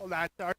that's our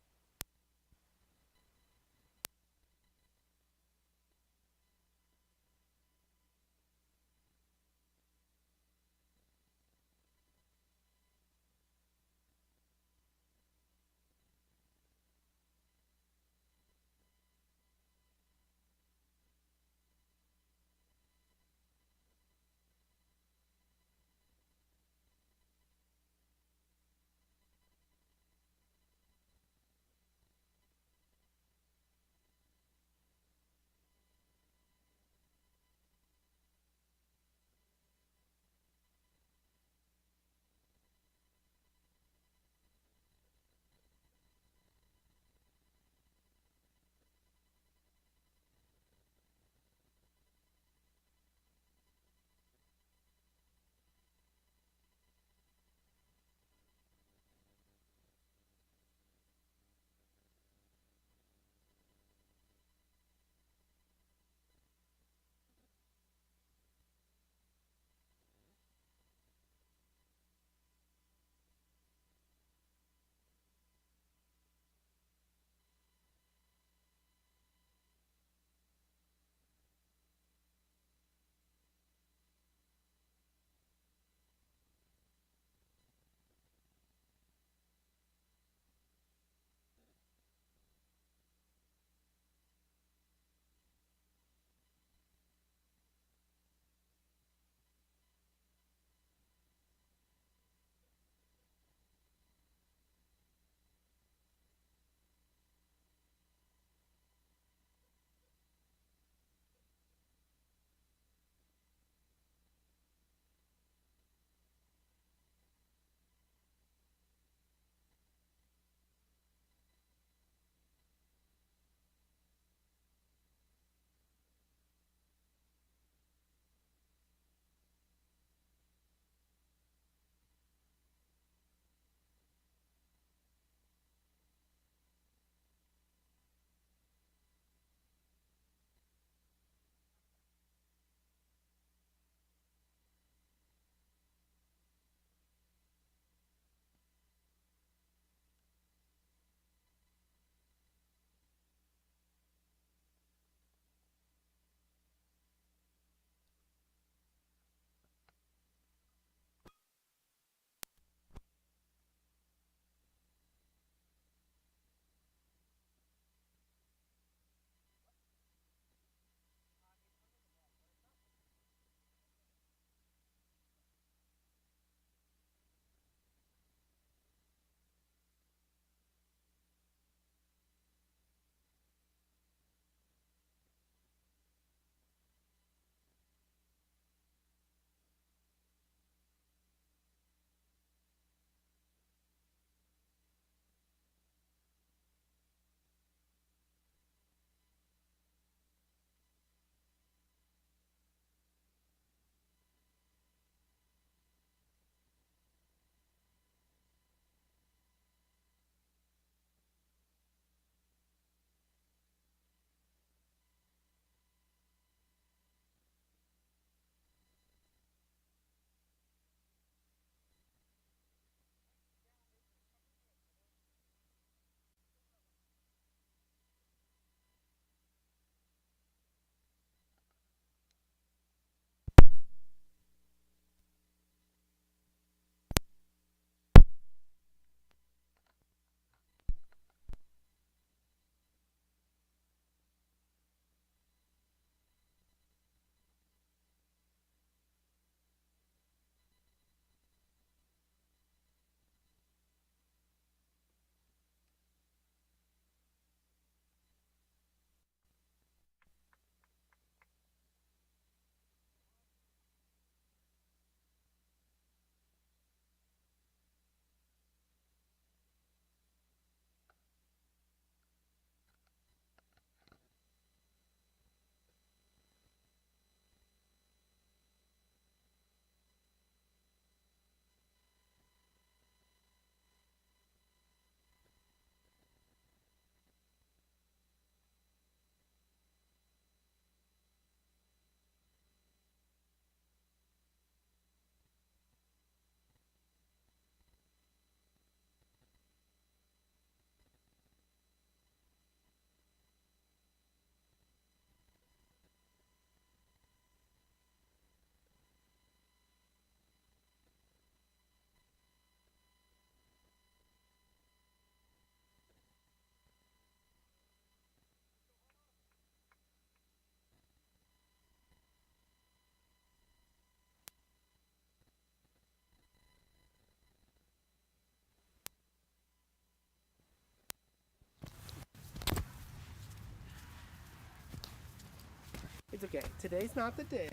It's okay. Today's not the day.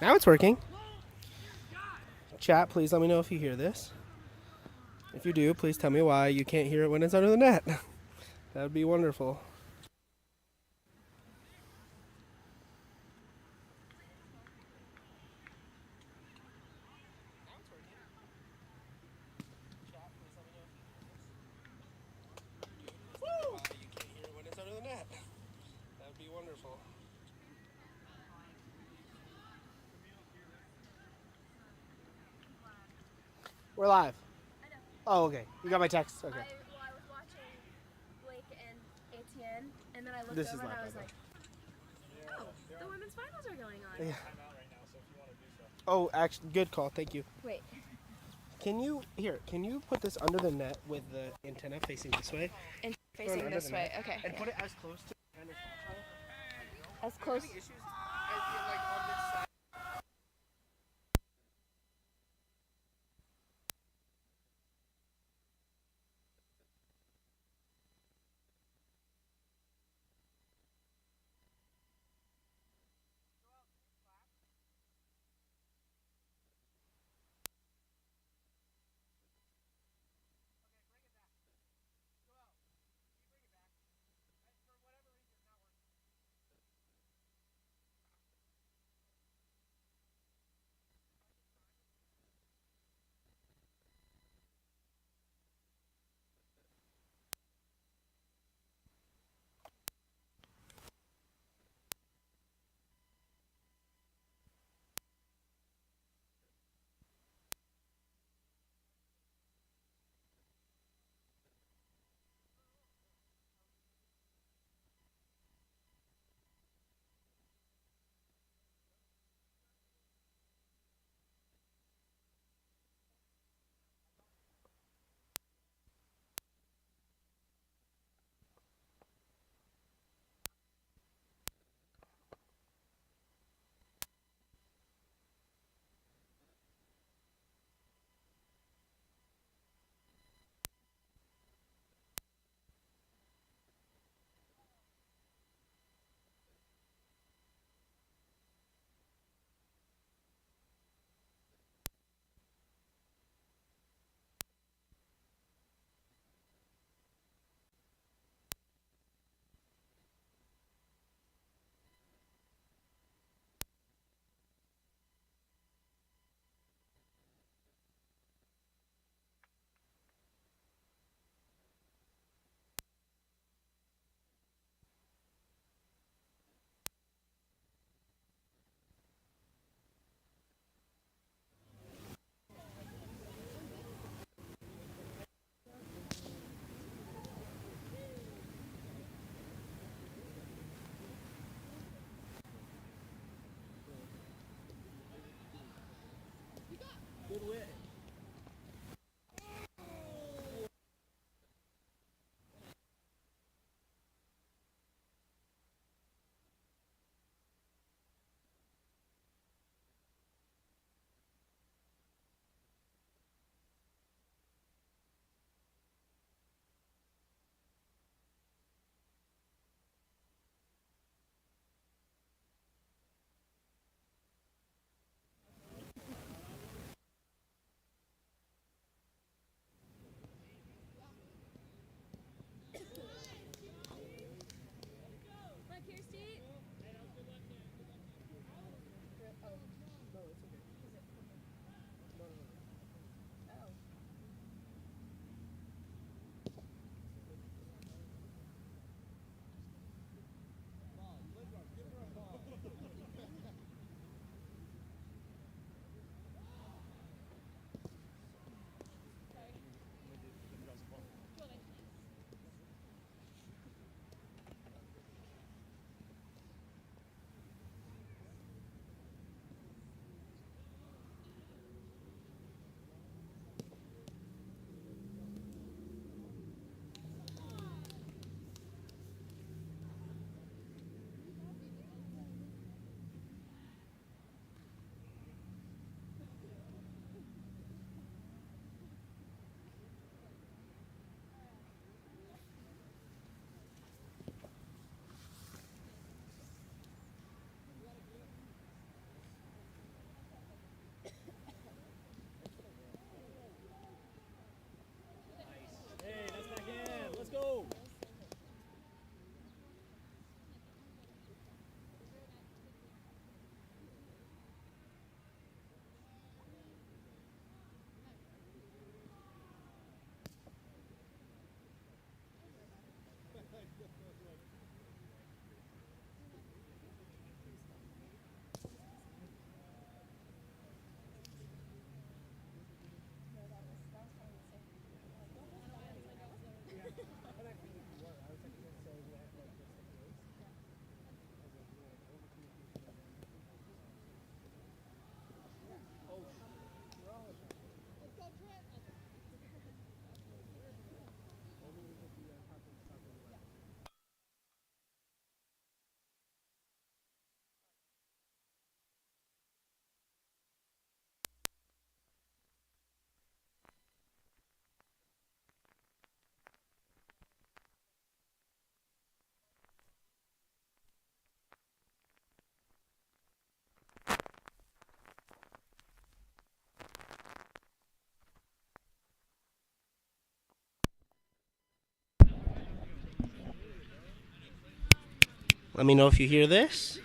Now it's working. Chat, please let me know if you hear this. If you do, please tell me why you can't hear it when it's under the net. That would be wonderful. That would be wonderful. We're live. Oh, okay. You got my text? Okay. I was watching Blake and Etienne, and then I looked This over is and not I was bad. like, oh, the women's finals are going on. Yeah. Oh, actually, good call. Thank you. Wait. Can you put this under the net with the antenna facing this way? And facing under this the way. net. Okay. And yeah. put it as close to the antenna as possible. As close. Issues, I feel like on this side. Good win. Let me know if you hear this.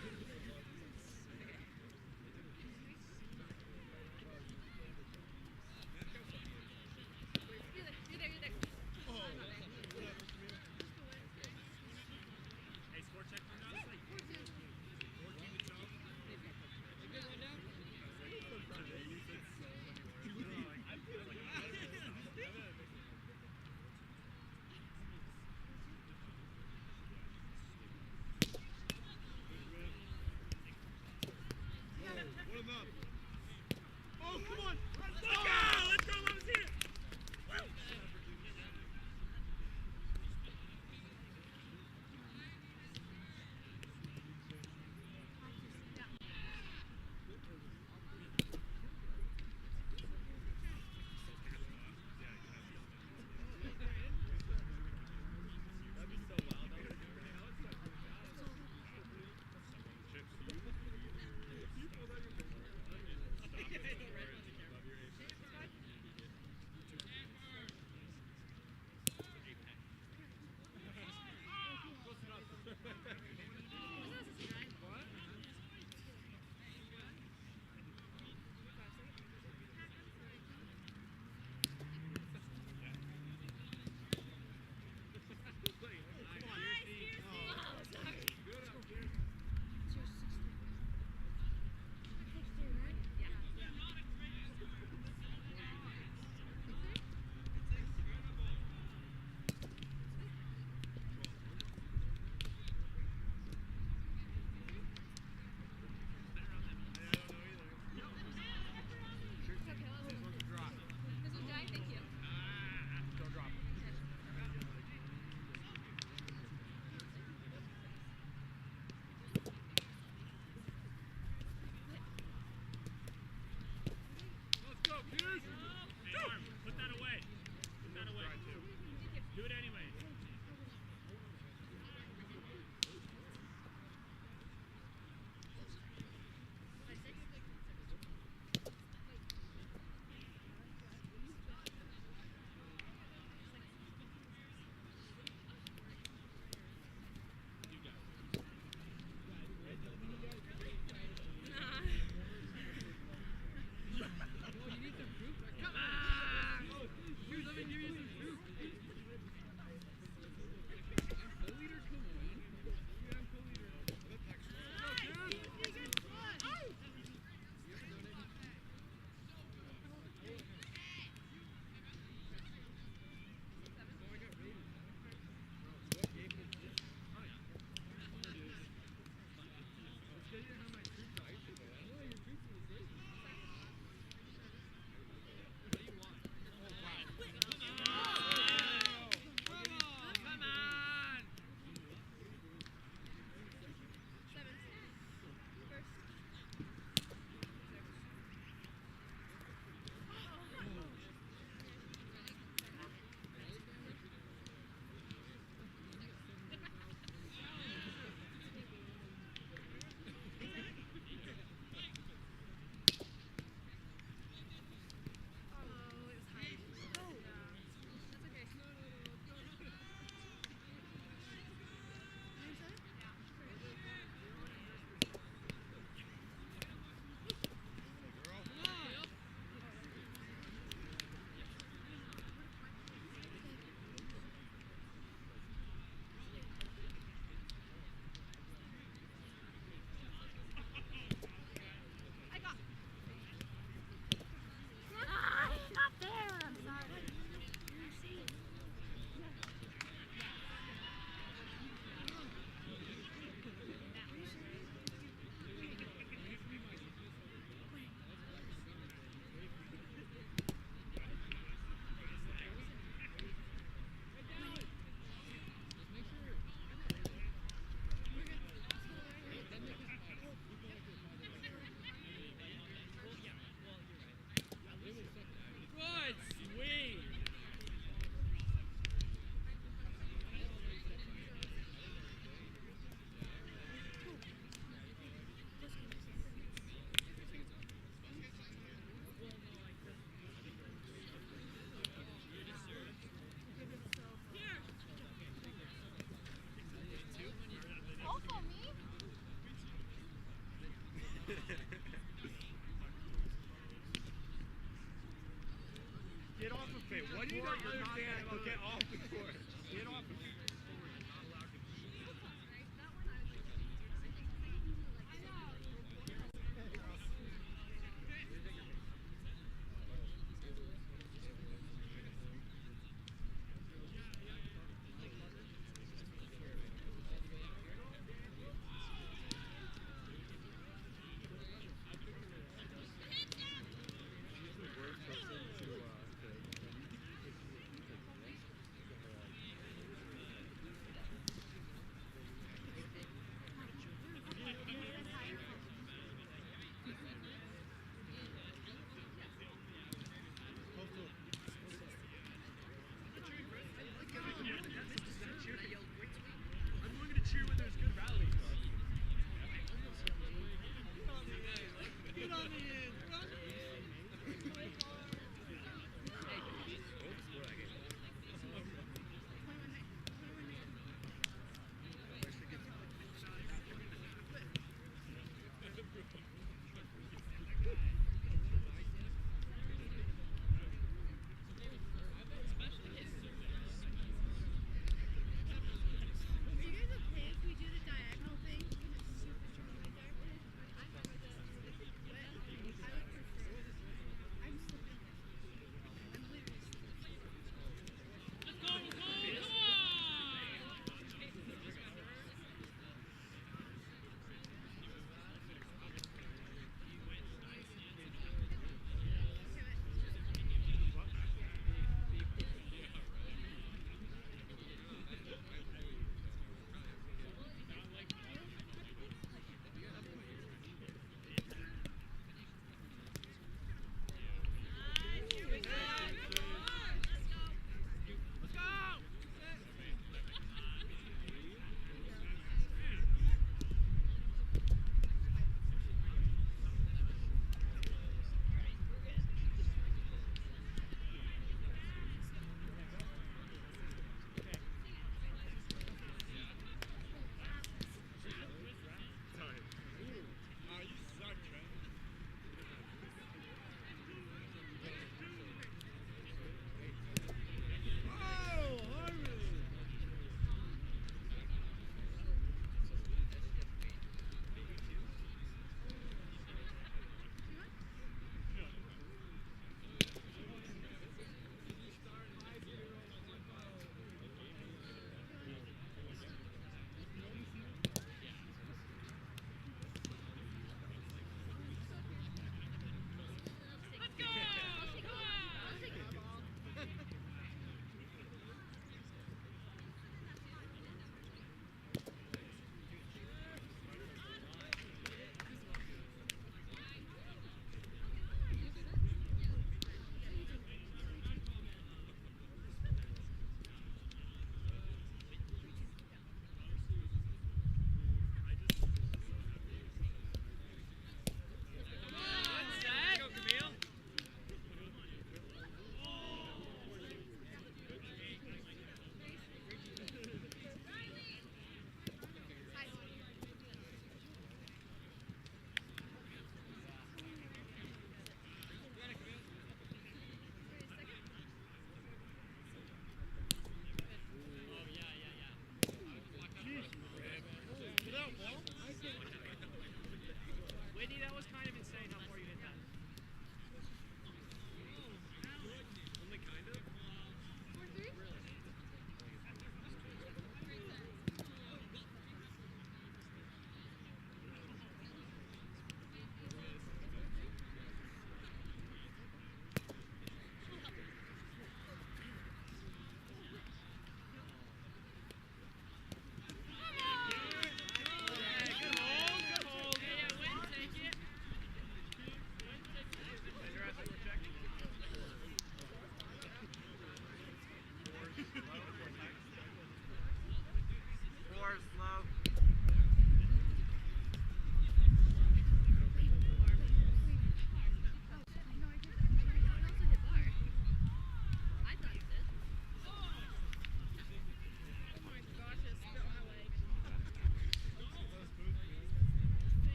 need to understand. Okay, off the court. Get off the court.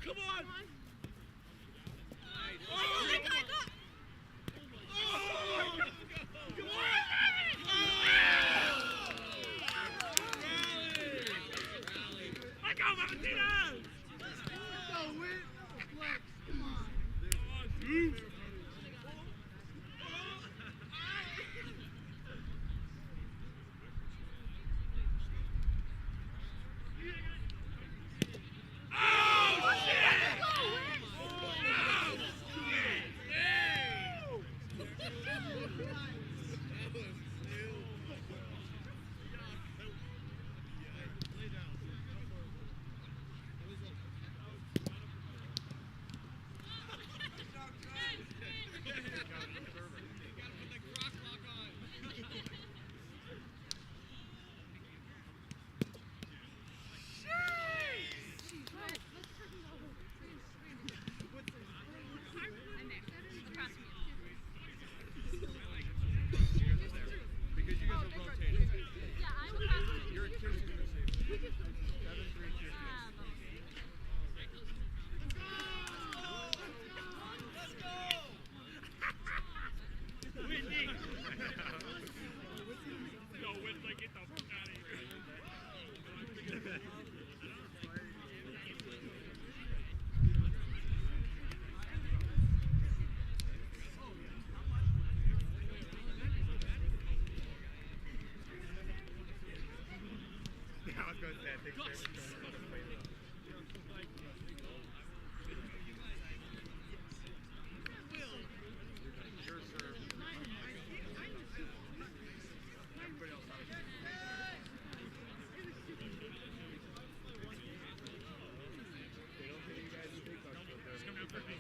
come on! Oh, come on! Let go, Valentino! Go, Whit! Flex, come on! Dude! Because you guys are rotating. Yeah, I'm a You're a 2-2 receiver. 7-3-2. Let's go! Whitney! Yo, Whitney, get the fuck out of here. Yeah, I was going to say, I think they were going to play it. Your serve. Everybody else out of it. They don't get you guys in big bucks, but they're coming up for me.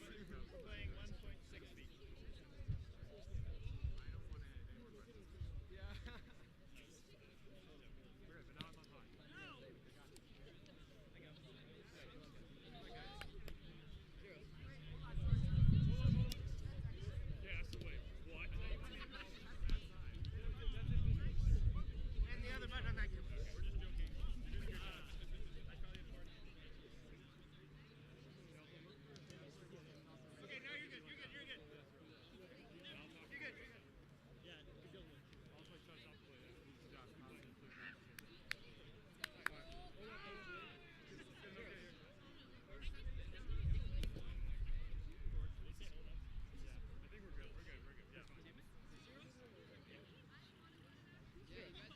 We're playing 1.6 feet. Yeah. We're good, but now I'm on high. Yeah, that's the way. What? And the other button on that. Okay, we're just joking. Okay, now you're good. You're good. You're good. You're good. Yeah, good one. Also, shut up. Good job. I think we're good. We're good. We're good. Yeah, fine. There you go.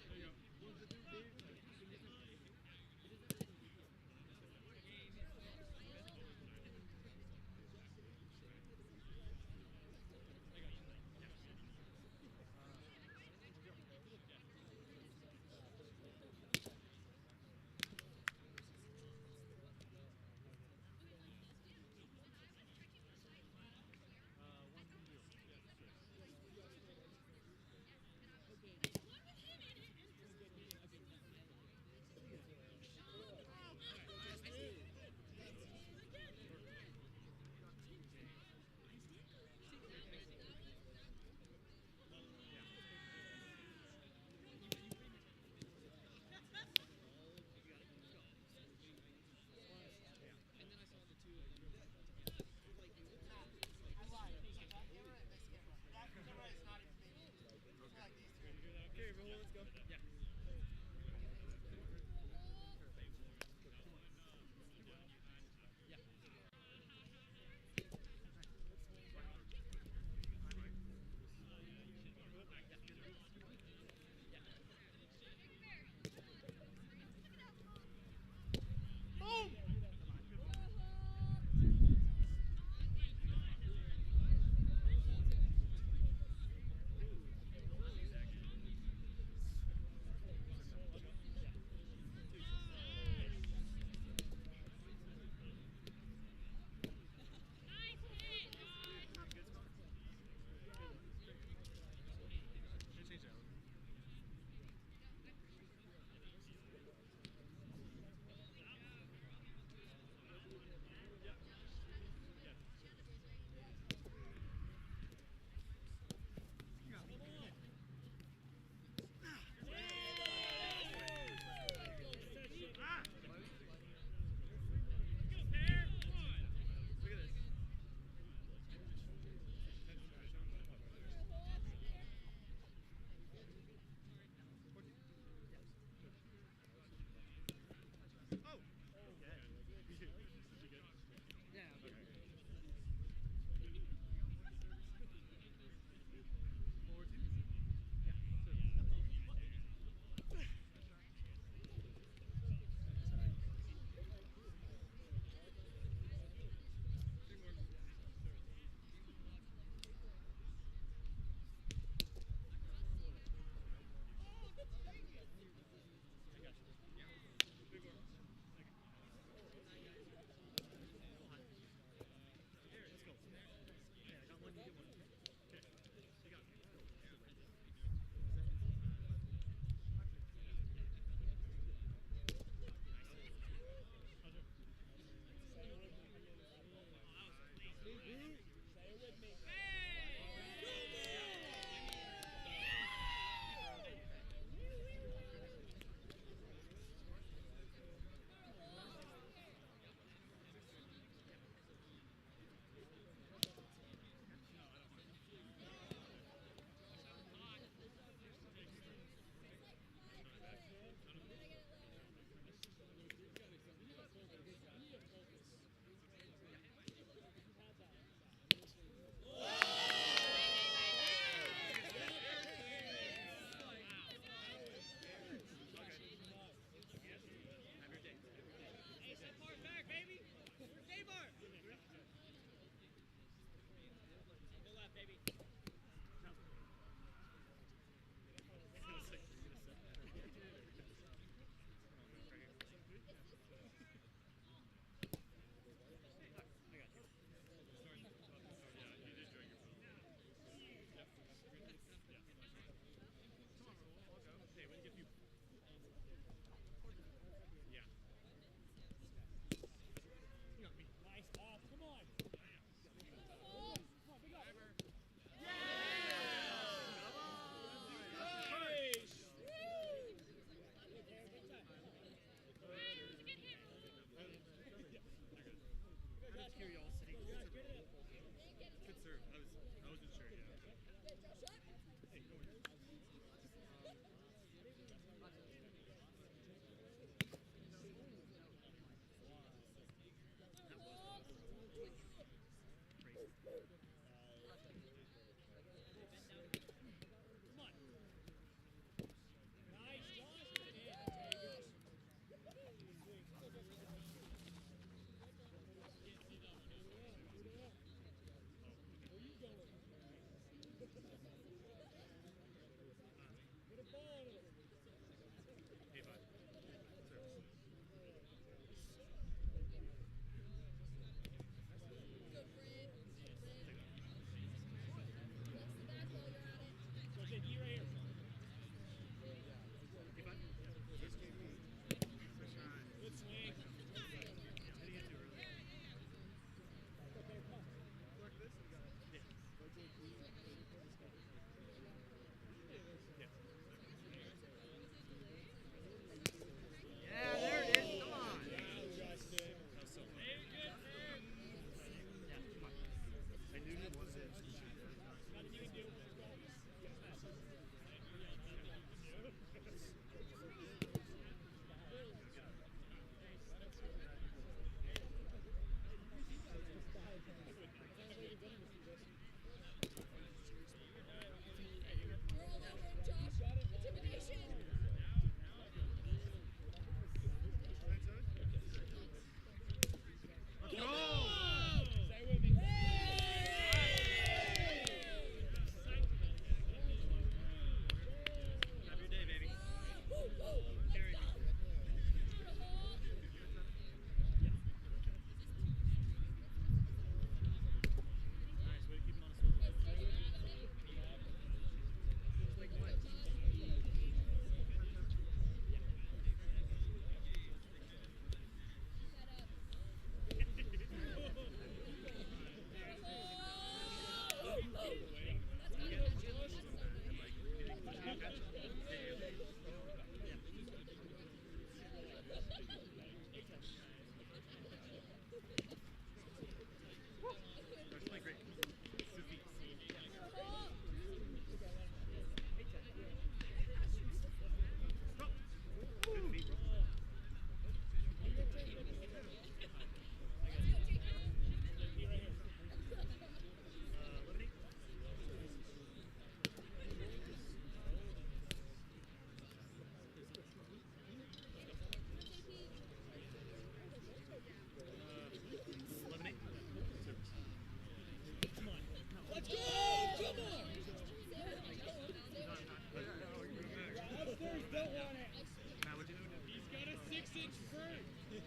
Okay, roll, let's go. Yeah.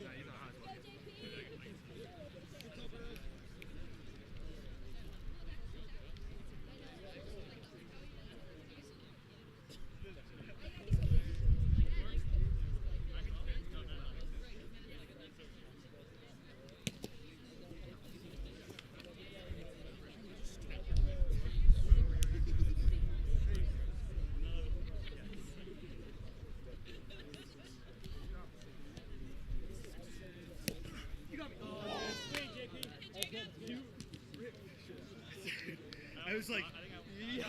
he's on high spot. I was like, yeah.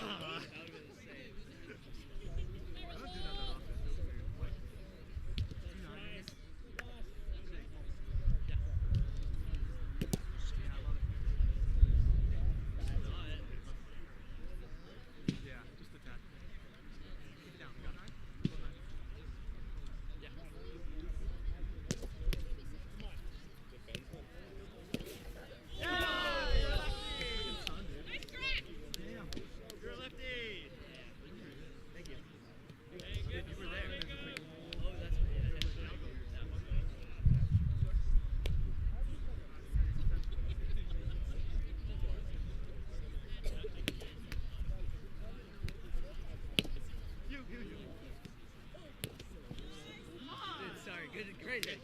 Great hit.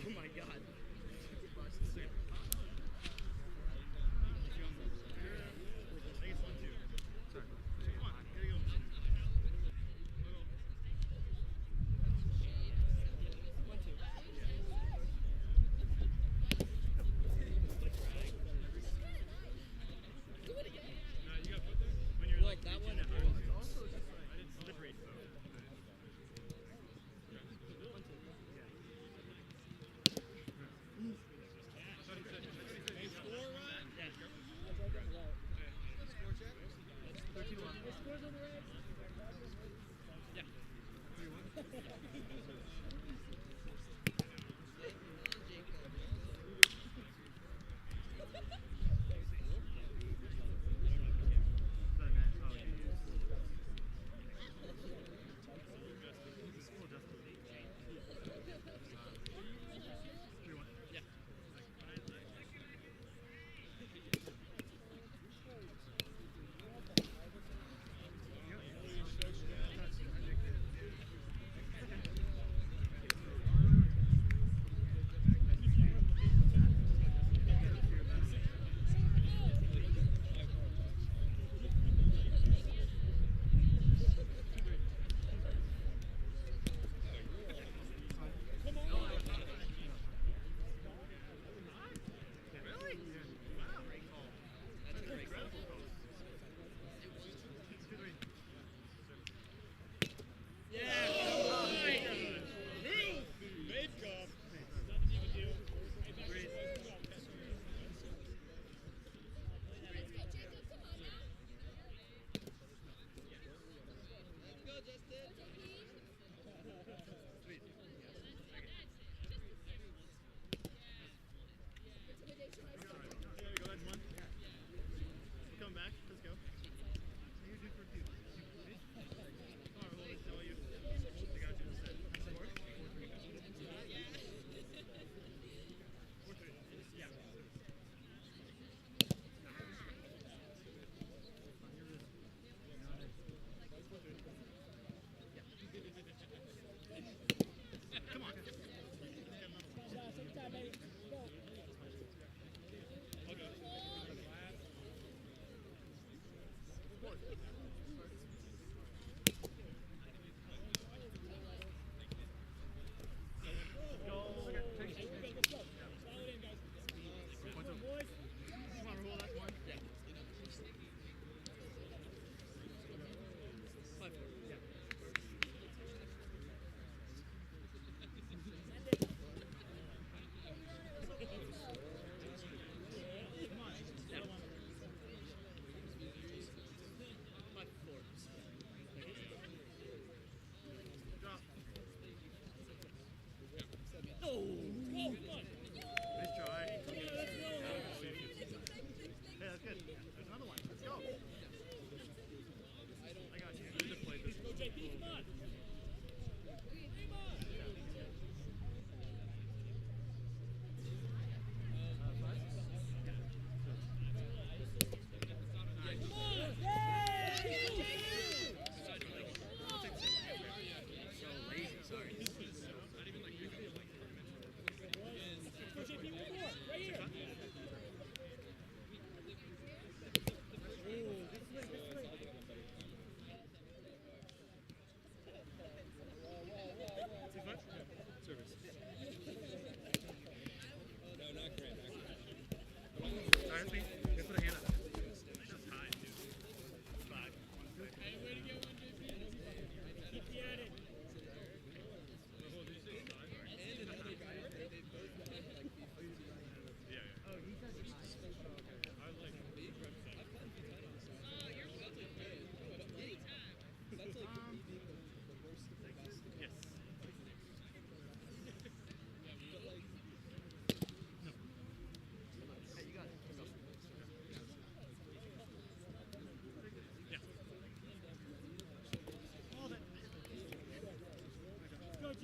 Oh my god. Well, that one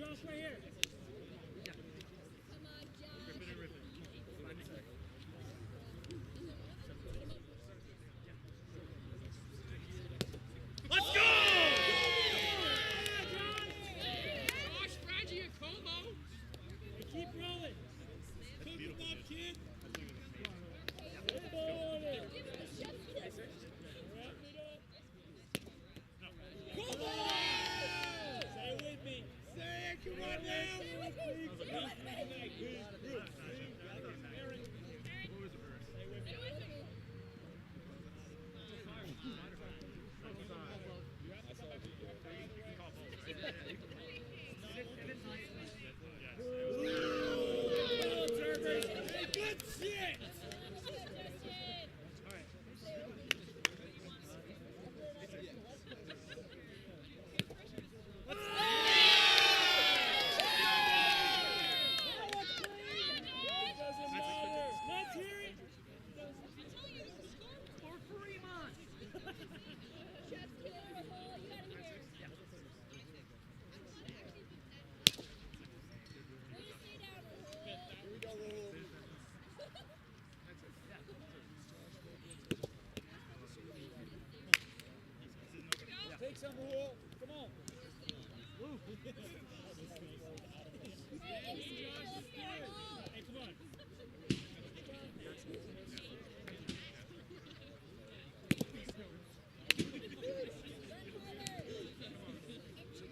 Josh, right here. Let's go! Josh, Reggie, and Como. Hey, keep rolling. Cook him up, kid. Say it with me. Say it, come on now. Good shit. Let's hear it. Score for Iman. Take some, Rahul. Come on. Hey, come on.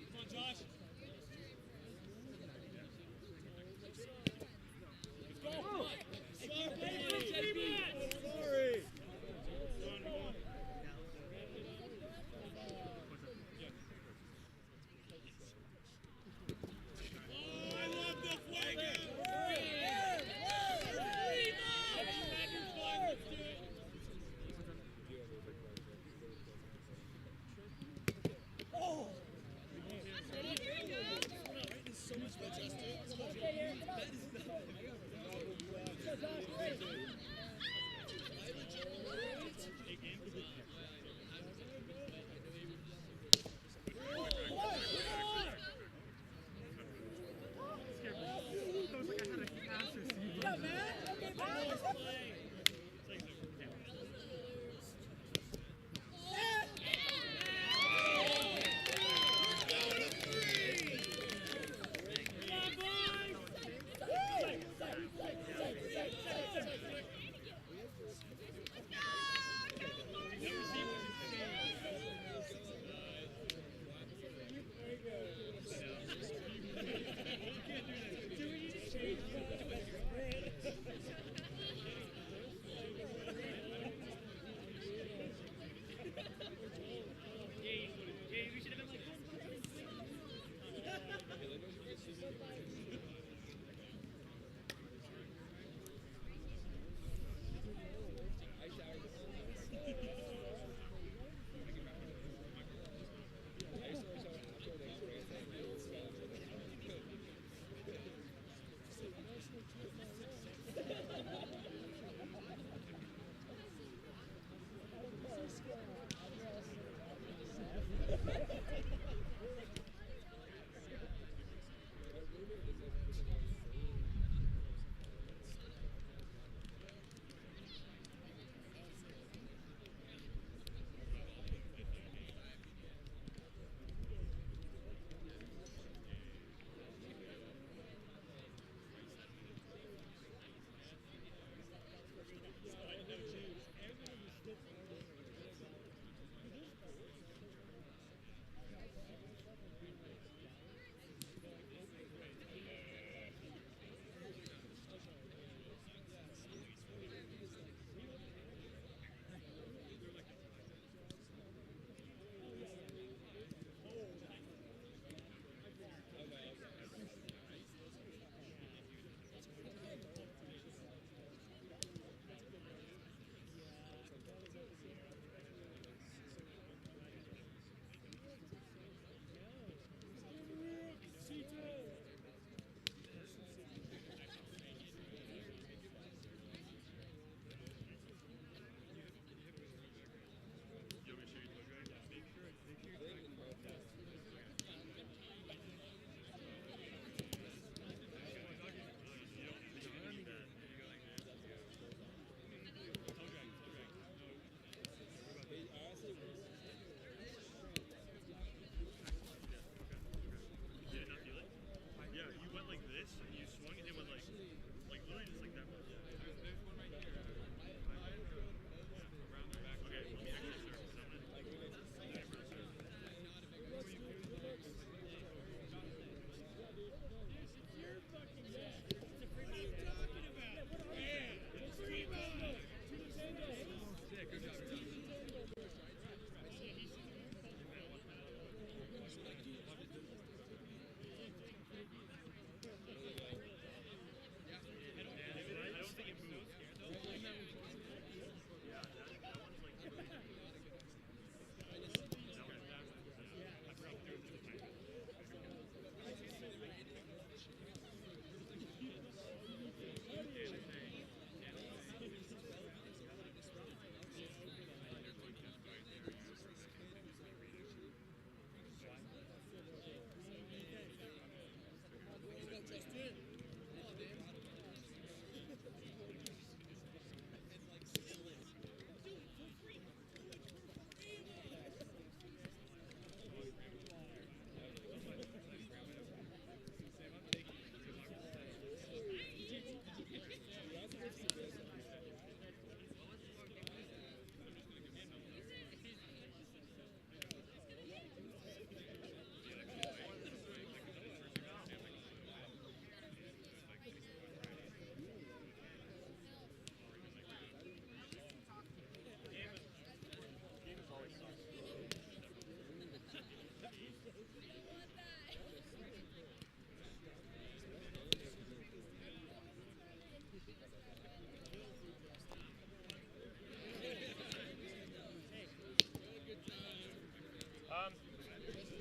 Come on, Josh. Let's go. Sorry. I love the fuego.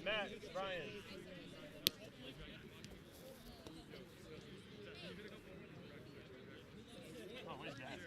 Matt, Brian. Oh, what is that?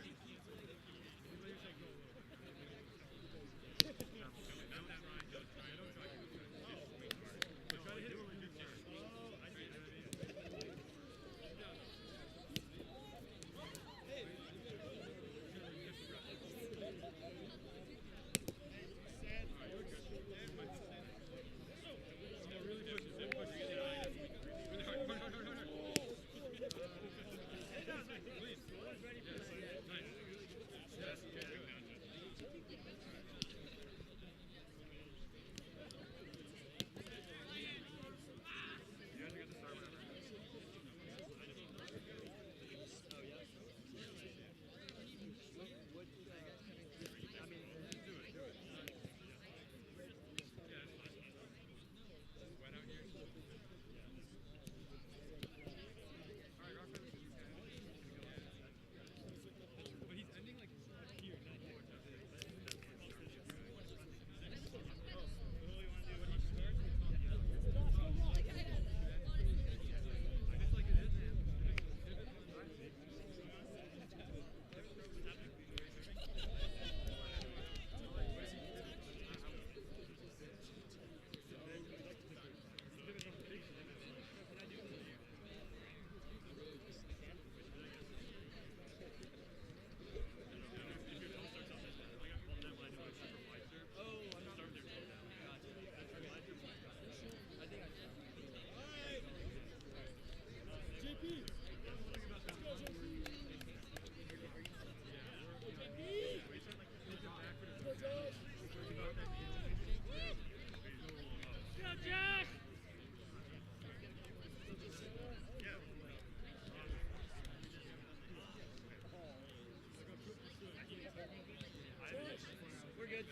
We're good.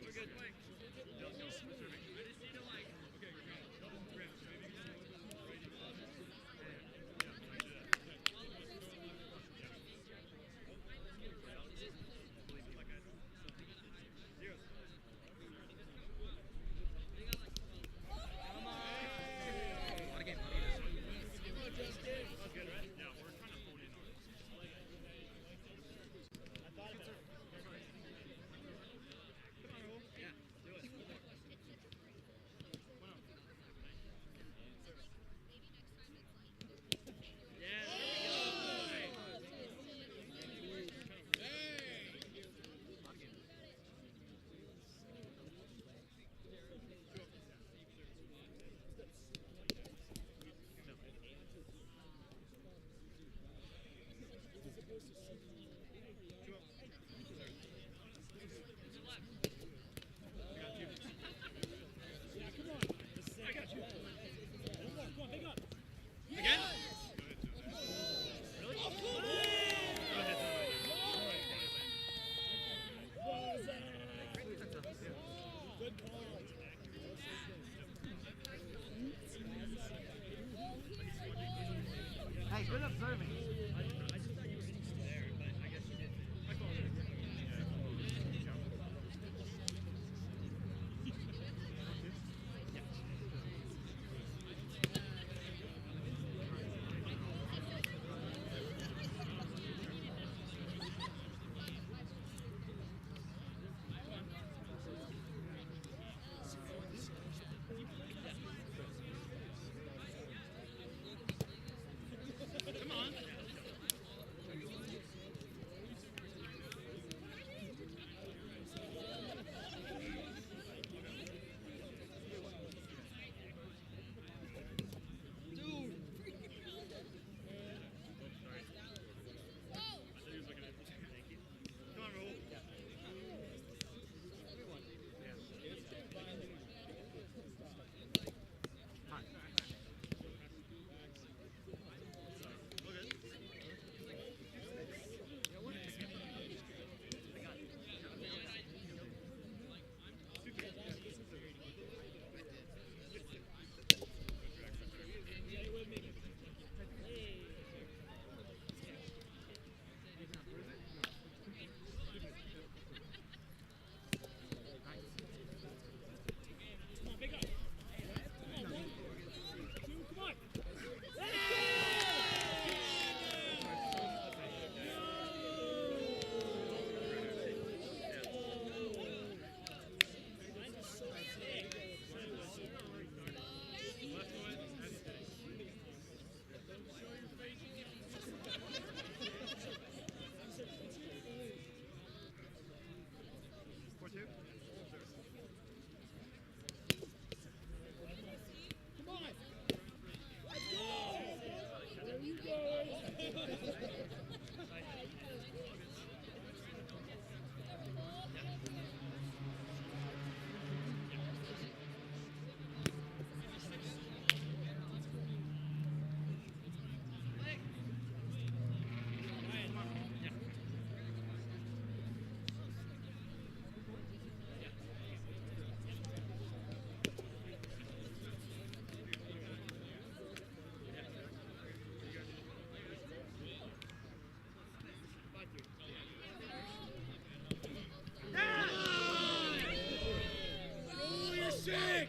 We're good. Hey, good observing. Come on. Sick!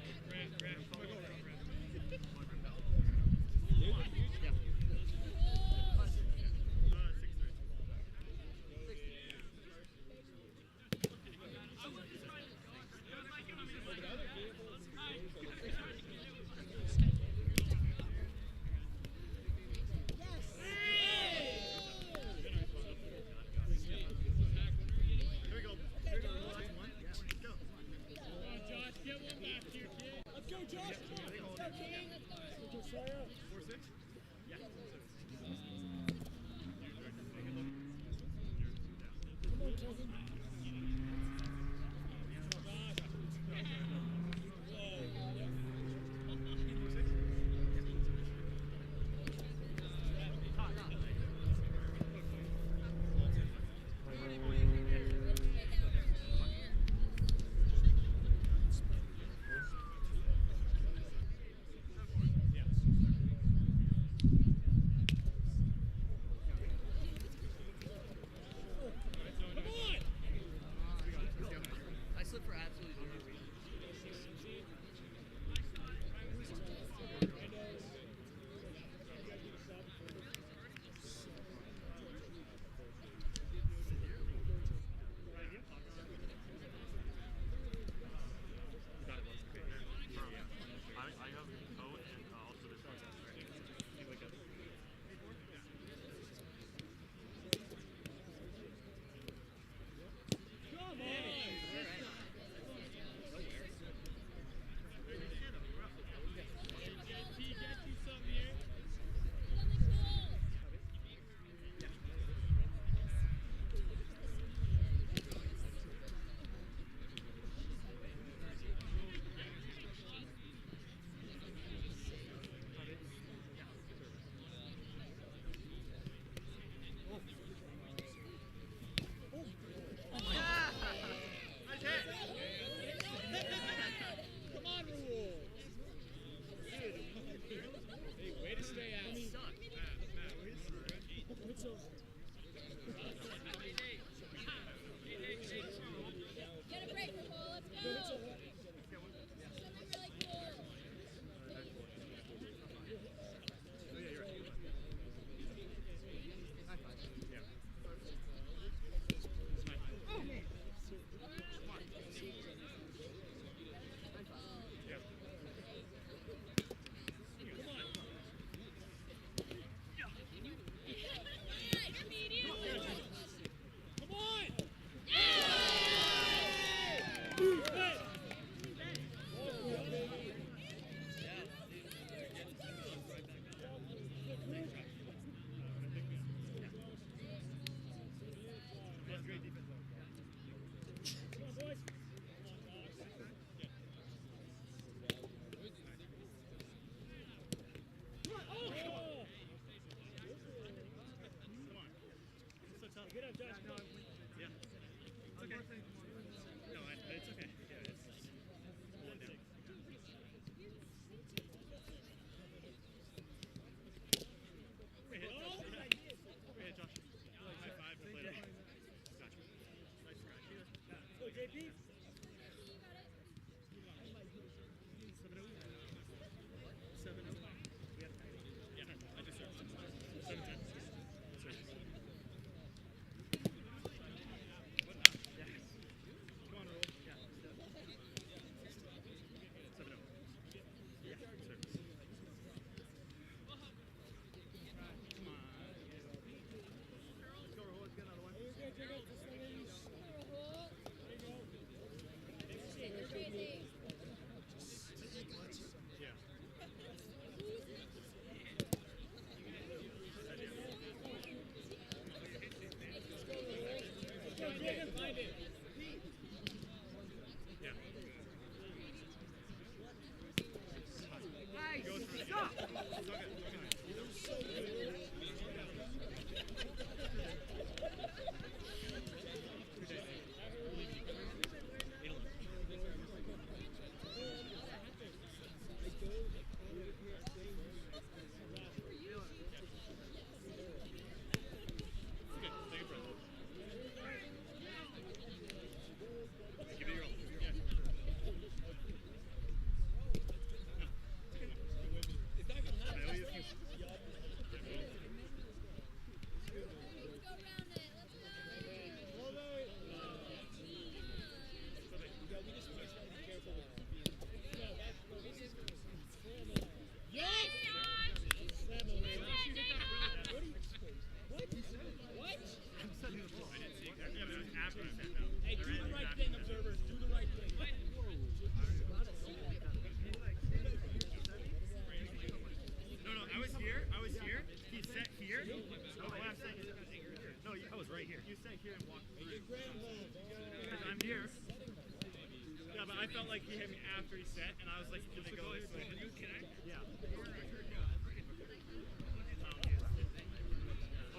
felt like he hit me after he set, and I was like, did it go this way? Did you connect? Yeah.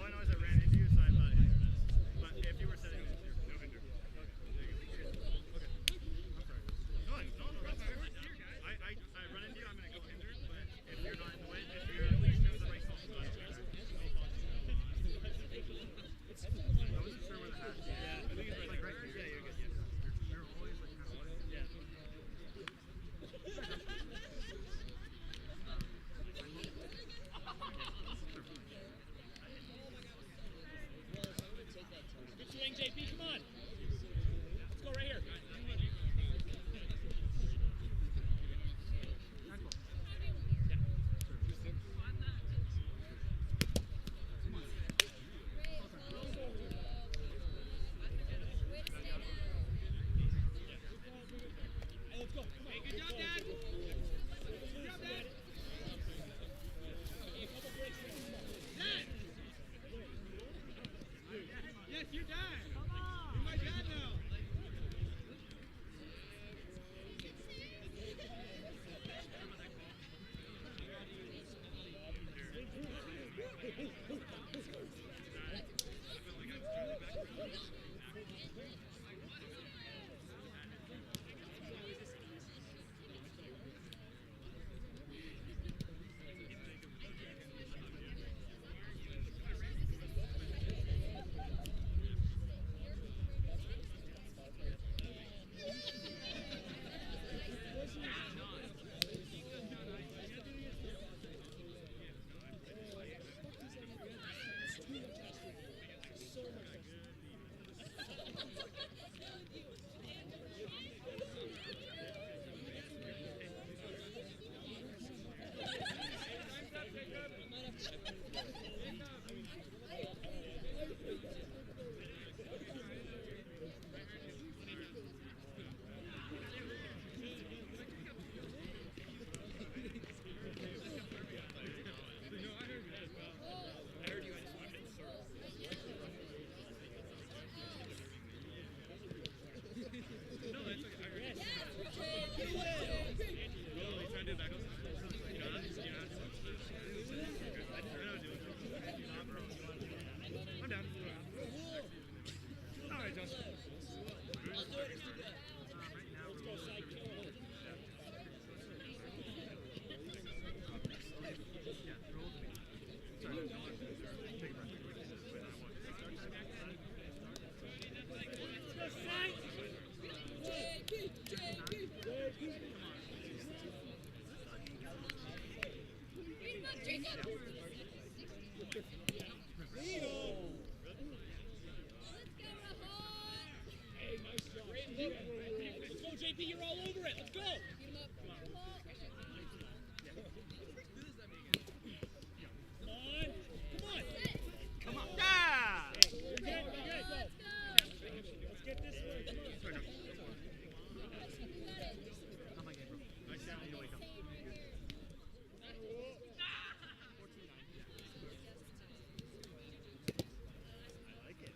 All I know is I ran into you, so I thought, but if you were setting it, no hinder. Okay. Okay. I'm sorry. No, that's all right. I run into you, I'm going to go hinder, but if you're not in the way, if you're at least the right call, I wasn't sure where the hat is. Yeah, I think it's like right here. Yeah, you're good. You're always like kind of like, yeah. Good swing, JP, come on. Let's go right here. Let's go. Hey, good job, Dad. Good job, Dad. Hey, a couple breaks here. Dad! Yes, you're dad. Come on. You're my dad now. Let's go, JP, you're all over it. Let's go. Come on. Come on. Yeah! You're good. You're good. Let's get this one. Come on. Not my game, bro. Nice down, you wake up. I like it.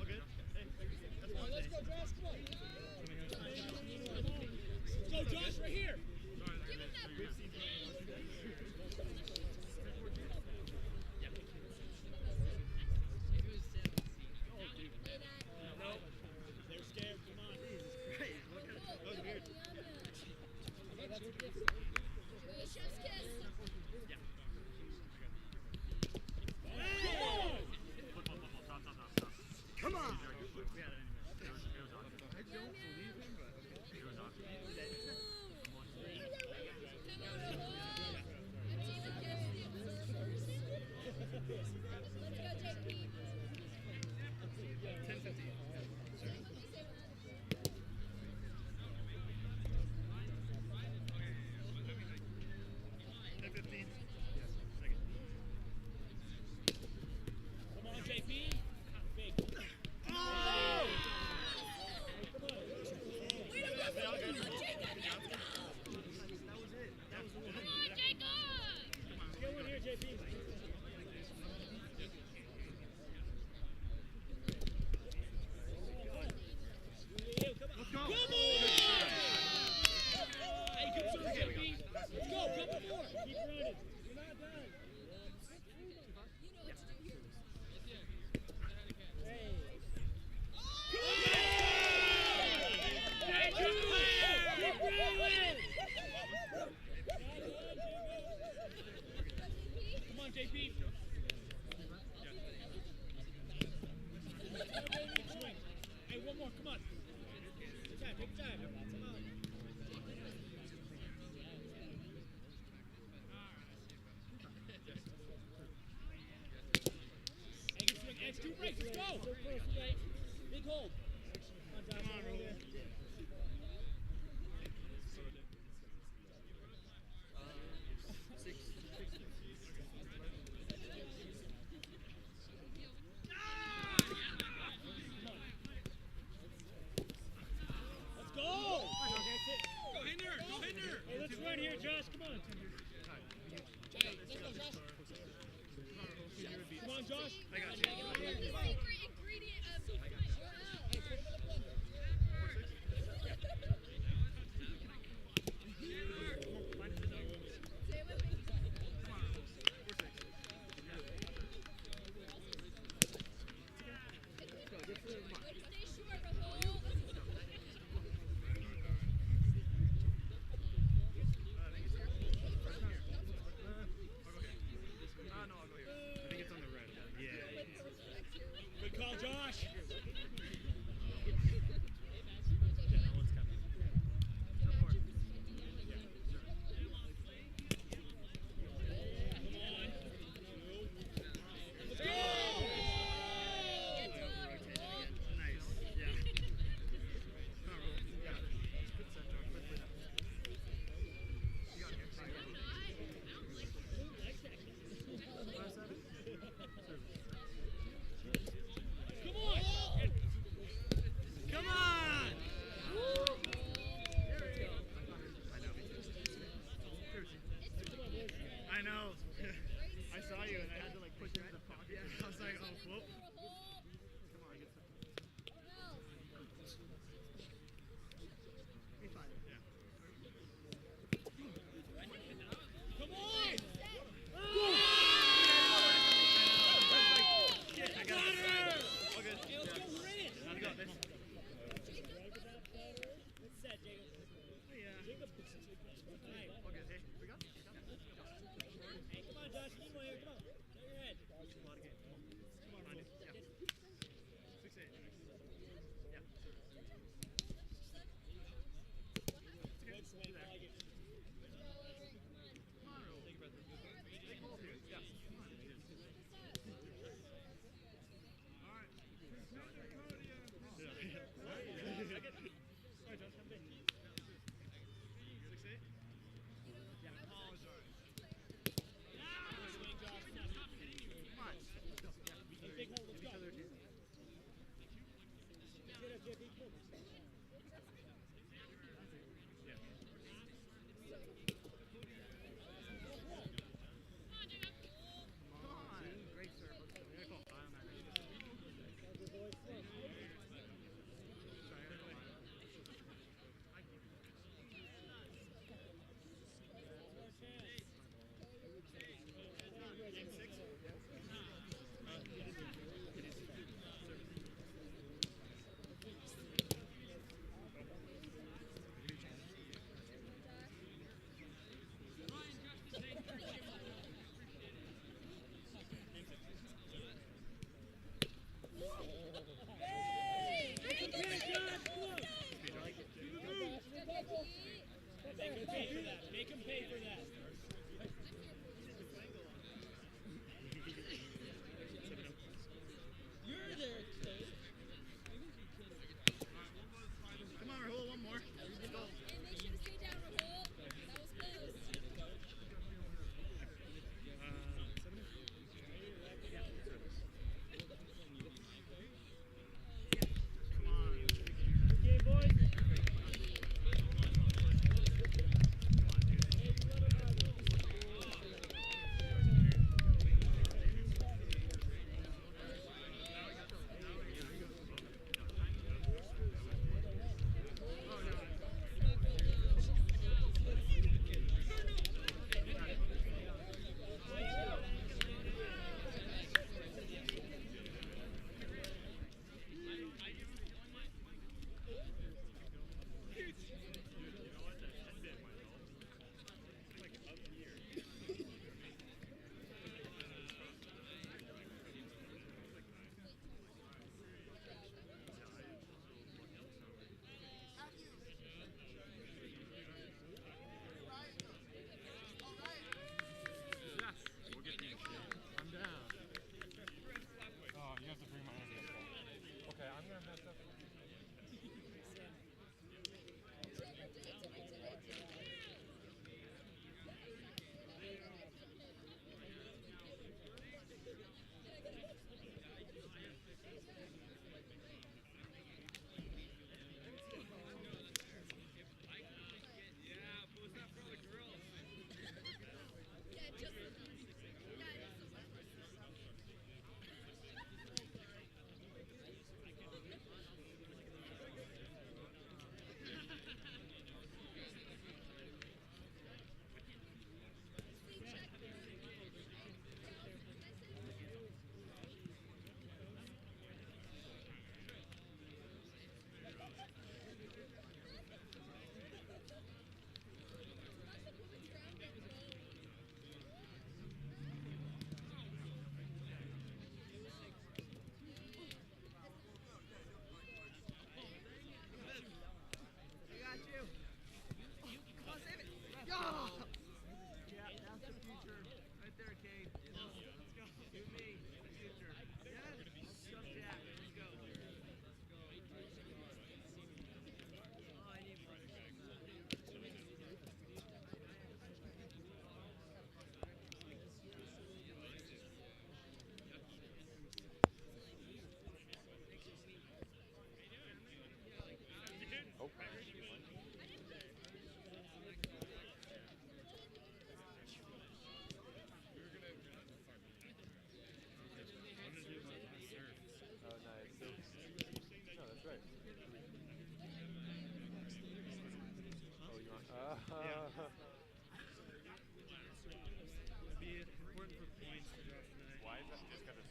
Okay. Hey, that's one Let's thing. go, Josh. Come on. Let's go, Josh, right here. They're scared. Come on. Great. Look at it. That was weird. Okay, that's a gift. Come on! We had it anyway. It was on. I don't believe him, but okay. It was on. Come on, JP. Big. Brandon. You're not done. Hey. Keep rolling! Come on, JP. Hey, one more, come on. Take time. Come on. Hey, good swing. Edge, 2 breaks, let's go. Big hold. Come on, Josh. Let's go! That's it. Go hinder! Go hinder! Hey, let's run here, Josh. Come on. Come on, Josh. I got you. The secret ingredient of Stay with me. Stay short, Rahul. No, I'll go here. I think it's on the right. Yeah. Good call, Josh. That one's coming. One more. Let's go! Nice. Yeah. Come on, roll. Yeah. Good center. Quickly now. You got it here. Last seven. Come on! Come on! There we go. I know, me too. I know. I saw you and I had to like push you into the pocket. I was like, oh, whoop. Come on, get some. Be fine. Yeah. Come on! Yeah, I got it. All good. Hey, let's go, we're in it! Now we got this. What's that, Jacob? Yeah. Jacob. All right. All good. Hey, we got it. Hey, come on, Josh. Meanwhile here, come on. Turn your head. A lot of games. Come on, Randy. Yeah.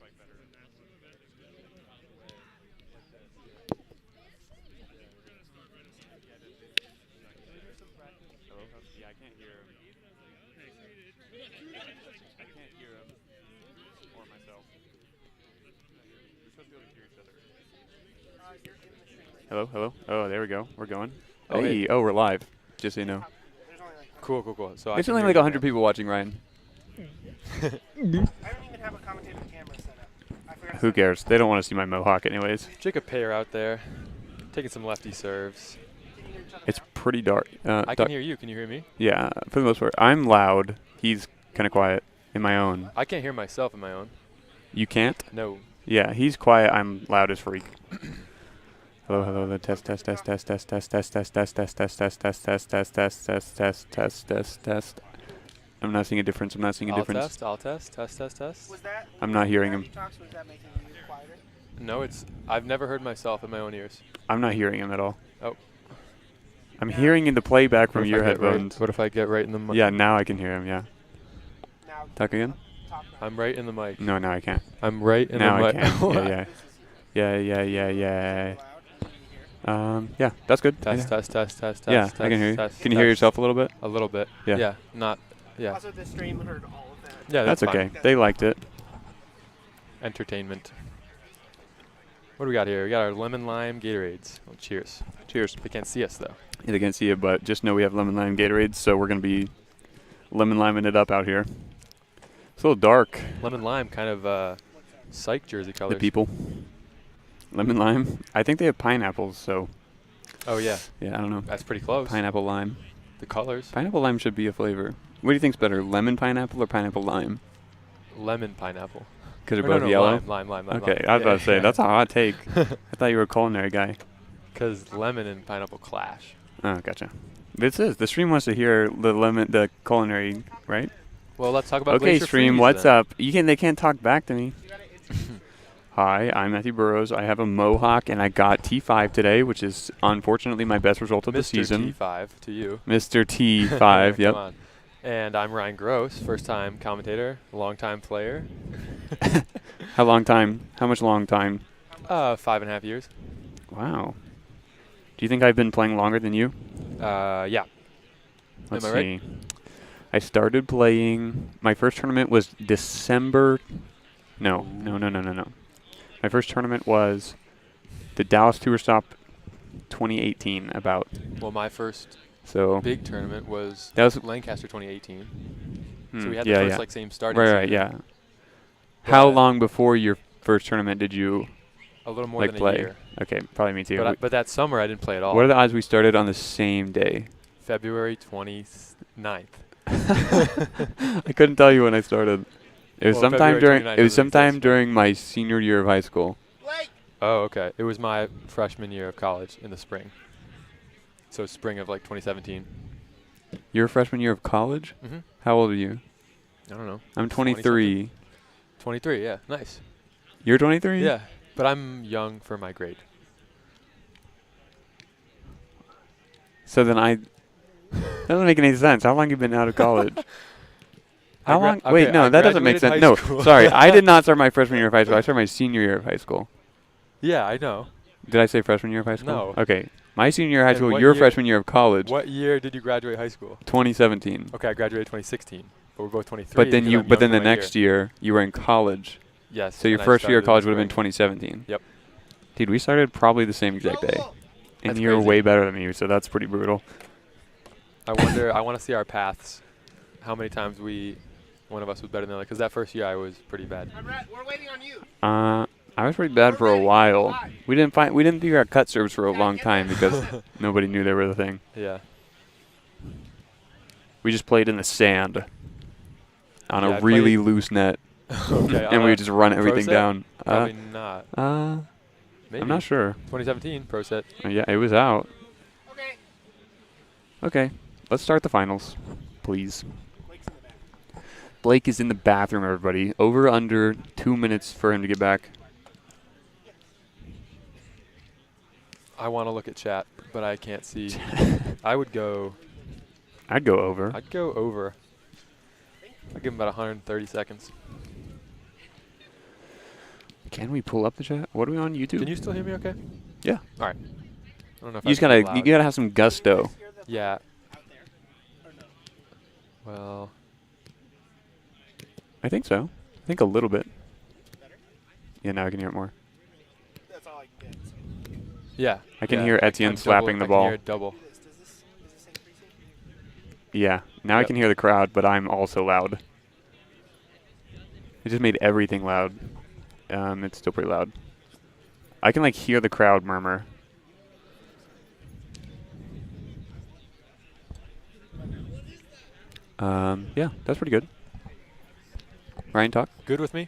like better than that. Hello? Yeah, I can't hear him. I can't hear him or myself. We're supposed to be able to hear each other. Hello, hello. Oh, there we go. We're going. Oh, Hey, hey. oh, we're live. Just so you know. Cool. So There's I only like 100 people watching, Ryan. I don't even have a commentator camera set up. I forgot to Who set it cares? They don't want to see my mohawk anyways. Jacob Payer out there, taking some lefty serves. It's pretty dark. I can hear you. Can you hear me? Yeah, for the most part. I'm loud. He's kind of quiet in my own. I can't hear myself in my own. You can't? No. Yeah, he's quiet. I'm loud as freak. Hello, hello. The test. I'm not seeing a difference. I'm not seeing a difference. I'll test. Test. Was that? I'm not hearing him. Was that making you quieter? No, I've never heard myself in my own ears. I'm not hearing him at all. Oh. I'm hearing in the playback from What if your I get right- headphones. What if I get right in the mic? Yeah, now I can hear him. Yeah. Now Talk again? talk now. I'm right in the mic. No, now I can't. I'm right in Now the I mic. can. Yeah. Yeah. Yeah, that's good. Test. Yeah, I can hear you. Test, Can you hear test. yourself a little bit? A little bit. Yeah. Yeah. Not. Yeah. Also, the stream heard all of that. Yeah. That's fine. okay. They liked it. Entertainment. What do we got here? We got our lemon lime Gatorades. Oh, cheers. Cheers. They can't see us though. Yeah, they can't see it, but just know we have lemon lime Gatorades, so we're going to be lemon liming it up out here. It's a little dark, Lemon lime, kind of psych jersey colors. the people. Lemon lime. I think they have pineapples, so Oh yeah, yeah, I don't know. that's pretty close. Pineapple lime. The colors. Pineapple lime should be a flavor. What do you think's better, lemon pineapple or pineapple lime? Lemon pineapple. Because they're Or both yellow? Lime. Okay, I was about to say, that's a hot take. I thought you were a culinary guy. Because lemon and pineapple clash. Oh, gotcha. The stream wants to hear the culinary, right? Well, let's talk about Okay, Glacier stream, Freeze what's then. up? They can't talk back to me. Hi, I'm Matthew Burrows. I have a mohawk, and I got T5 today, which is unfortunately my best result of the Mr. season. T5 to you. Mr. T5, Come yep. on. And I'm Ryan Gross, first-time commentator, long-time player. How much long time? 5.5 years. Wow. Do you think I've been playing longer than you? Yeah. Let's Am I see. I started playing. My first tournament was December. No. My first tournament was the Dallas Tour Stop 2018. About. Well, my first So. big tournament was That was. Lancaster 2018. So Hmm, we had yeah, the first same starting Right, season. yeah. How But long before your first tournament did you A little more than play? a year. Okay, probably me too. But that summer I didn't play at all. What are the odds we started on the same day? February 29th. I couldn't tell you when I started. It was Well, sometime February during. 29th It was doesn't sometime exist. during my senior year of high school. Oh, okay. It was my freshman year of college in the spring. So spring of like 2017. Your freshman year of college? Mm-hmm. How old are you? I don't know. I'm 20-something. 23. 23, yeah. Nice. You're 23? Yeah. But I'm young for my grade. So then that doesn't make any sense. How long have you been out of college? How long? okay, Wait, no, I that doesn't make sense. graduated No, high school. sorry. I did not start my freshman year of high school. I started my senior year of high school. Yeah, I know. Did I say freshman year of high school? No. Okay. My senior year of high And school, what your year- freshman year of college, What year did you graduate high school? 2017. Okay, I graduated 2016. But we're both 23. But then because I'm but then younger the by a next year, you were in college. Yes. So your and I first year of started in college the would have been spring. 2017. Yep. Dude, we started probably the same exact day. And That's you're crazy. way better than me, so that's pretty brutal. I want to see our paths. How many times one of us was better than the other. Because that first year I was pretty bad. We're waiting on you. I was pretty bad for a while. We didn't figure out cut serves for a long time because nobody knew they were the thing. Yeah. We just played in the sand on Yeah, a I really played- loose net, Okay. and we would just run everything set? down. Probably not. Maybe. I'm not sure. 2017 pro set. Yeah, it was out. Okay. Okay, let's start the finals, please. Blake is in the bathroom, everybody. Over under 2 minutes for him to get back. I want to look at chat, but I can't see. I would go. I'd go over. I'd go over. I'd give him about 130 seconds. Can we pull up the chat? What are we on YouTube? Can you still hear me okay? Yeah. All right. I don't know if You just I'm too gotta you loud. gotta have some gusto. Yeah. Well, I think so. I think a little bit. Yeah, now I can hear it more. That's all I can get. yeah. I can yeah, hear I Etienne double- slapping the I ball. Can hear it double. Does this increase it? Yeah. Now I Yep. can hear the crowd, but I'm also loud. It just made everything loud. It's still pretty loud. I can like hear the crowd murmur. Yeah, that's pretty good. Ryan, talk. Good with me?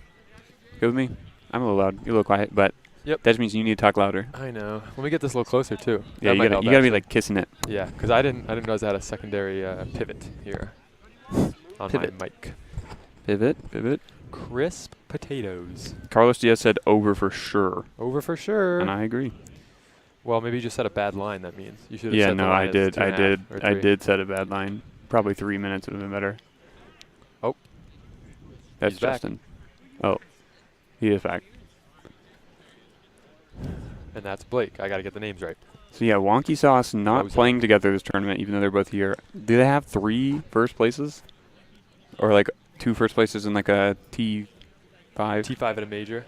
Good with me. I'm a little loud. You're a little quiet, but Yep. that just means you need to talk louder. I know. Let me get this a little closer too. Yeah, That might help you gotta be actually. like kissing it. Yeah, because I didn't realize I had a secondary pivot here on Pivot. my mic. Pivot. Crisp potatoes. Carlos Diaz said over for sure, Over for sure. and I agree. Well, maybe you just said a bad line. That means you should have Yeah, said the no, line I as did. 2.5 or I 3. did set a bad line. Probably 3 minutes would have been better. Oh. That's He's back. Justin. Oh, he is back. And that's Blake. I got to get the names right. So yeah, Wonky Sauce not Ozone. playing together this tournament, even though they're both here. Do they have 3 first places, or like 2 first places and like a T5? T5 at a major.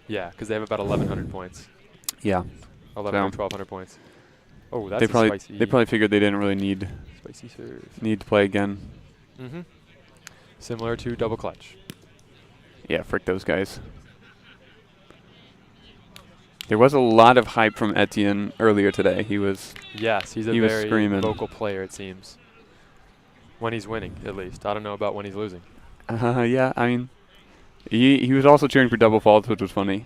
Yeah, because they have about 1,100 points. Yeah, 1,100, So- 1,200 points. Oh, that's they a probably spicy. figured they didn't really need Spicy serve. to play again. Mm-hmm. Similar to double clutch. Yeah, frick those guys. There was a lot of hype from Etienne earlier today. He was Yes, he's a He was very screaming. vocal player, it seems. When he's winning, at least. I don't know about when he's losing. yeah. I mean, he was also cheering for double faults, which was funny.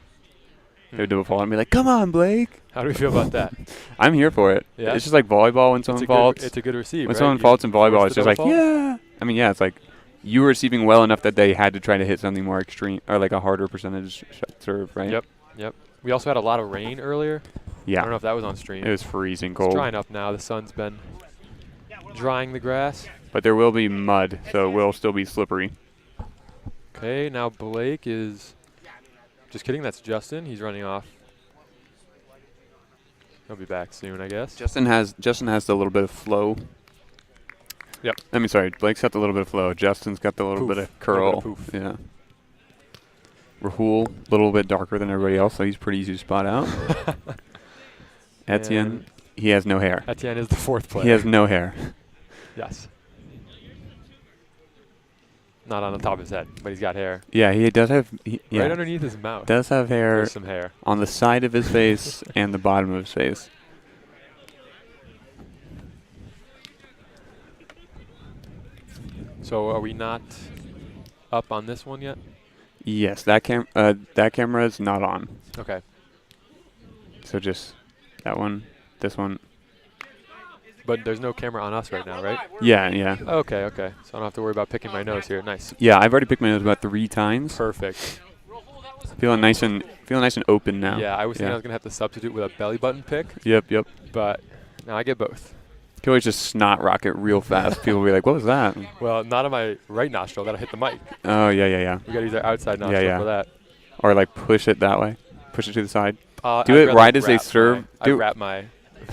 They would double fault and be like, "Come on, Blake." How do we feel about that? I'm here for it. Yeah? It's just like volleyball when someone faults. It's a good receive, When right? someone You faults in volleyball, force it's the just like, double fault? yeah. I mean, yeah, it's like you were receiving well enough that they had to try to hit something more extreme or like a harder percentage serve, right? Yep. We also had a lot of rain earlier. I Yeah. don't know if that was on stream. It was freezing It's cold. drying up now. The sun's been drying the grass. But there will be mud, so it will still be slippery. Okay, now Blake is... Just kidding, that's Justin. He's running off. He'll be back soon, I guess. Justin has the little bit of flow. Yep. I mean, sorry, Blake's got the little bit of flow. Justin's got the little Poof. bit of curl. Little bit of poof. Yeah. Rahul, a little bit darker than everybody else, so he's pretty easy to spot out. Etienne, And he has no hair. Etienne is the 4th player. He has no hair. Yes. Not on the top of his head, but he's got hair. Yeah, he does have. Yeah, Right underneath his mouth. does have hair There's some hair. on the side of his face and the bottom of his face. So are we not up on this one yet? Yes, that camera is not on. Okay. So just that one, this one. But there's no camera on us right now, right? Yeah. Okay. So I don't have to worry about picking my nose here. Nice. Yeah, I've already picked my nose about 3 times. Perfect. Feeling nice and open now. Yeah, I was thinking Yeah. I was going to have to substitute with a belly button pick, Yep. but now I get both. You can always just snot rocket real fast. People will be like, "What was that?" Well, not on my right nostril. That'll hit the mic. Oh yeah. We got to use our outside nostril Yeah. for that. Or like push it that way. Push it to the side. Do I'd it rather right as they wrap serve. I Do- wrap my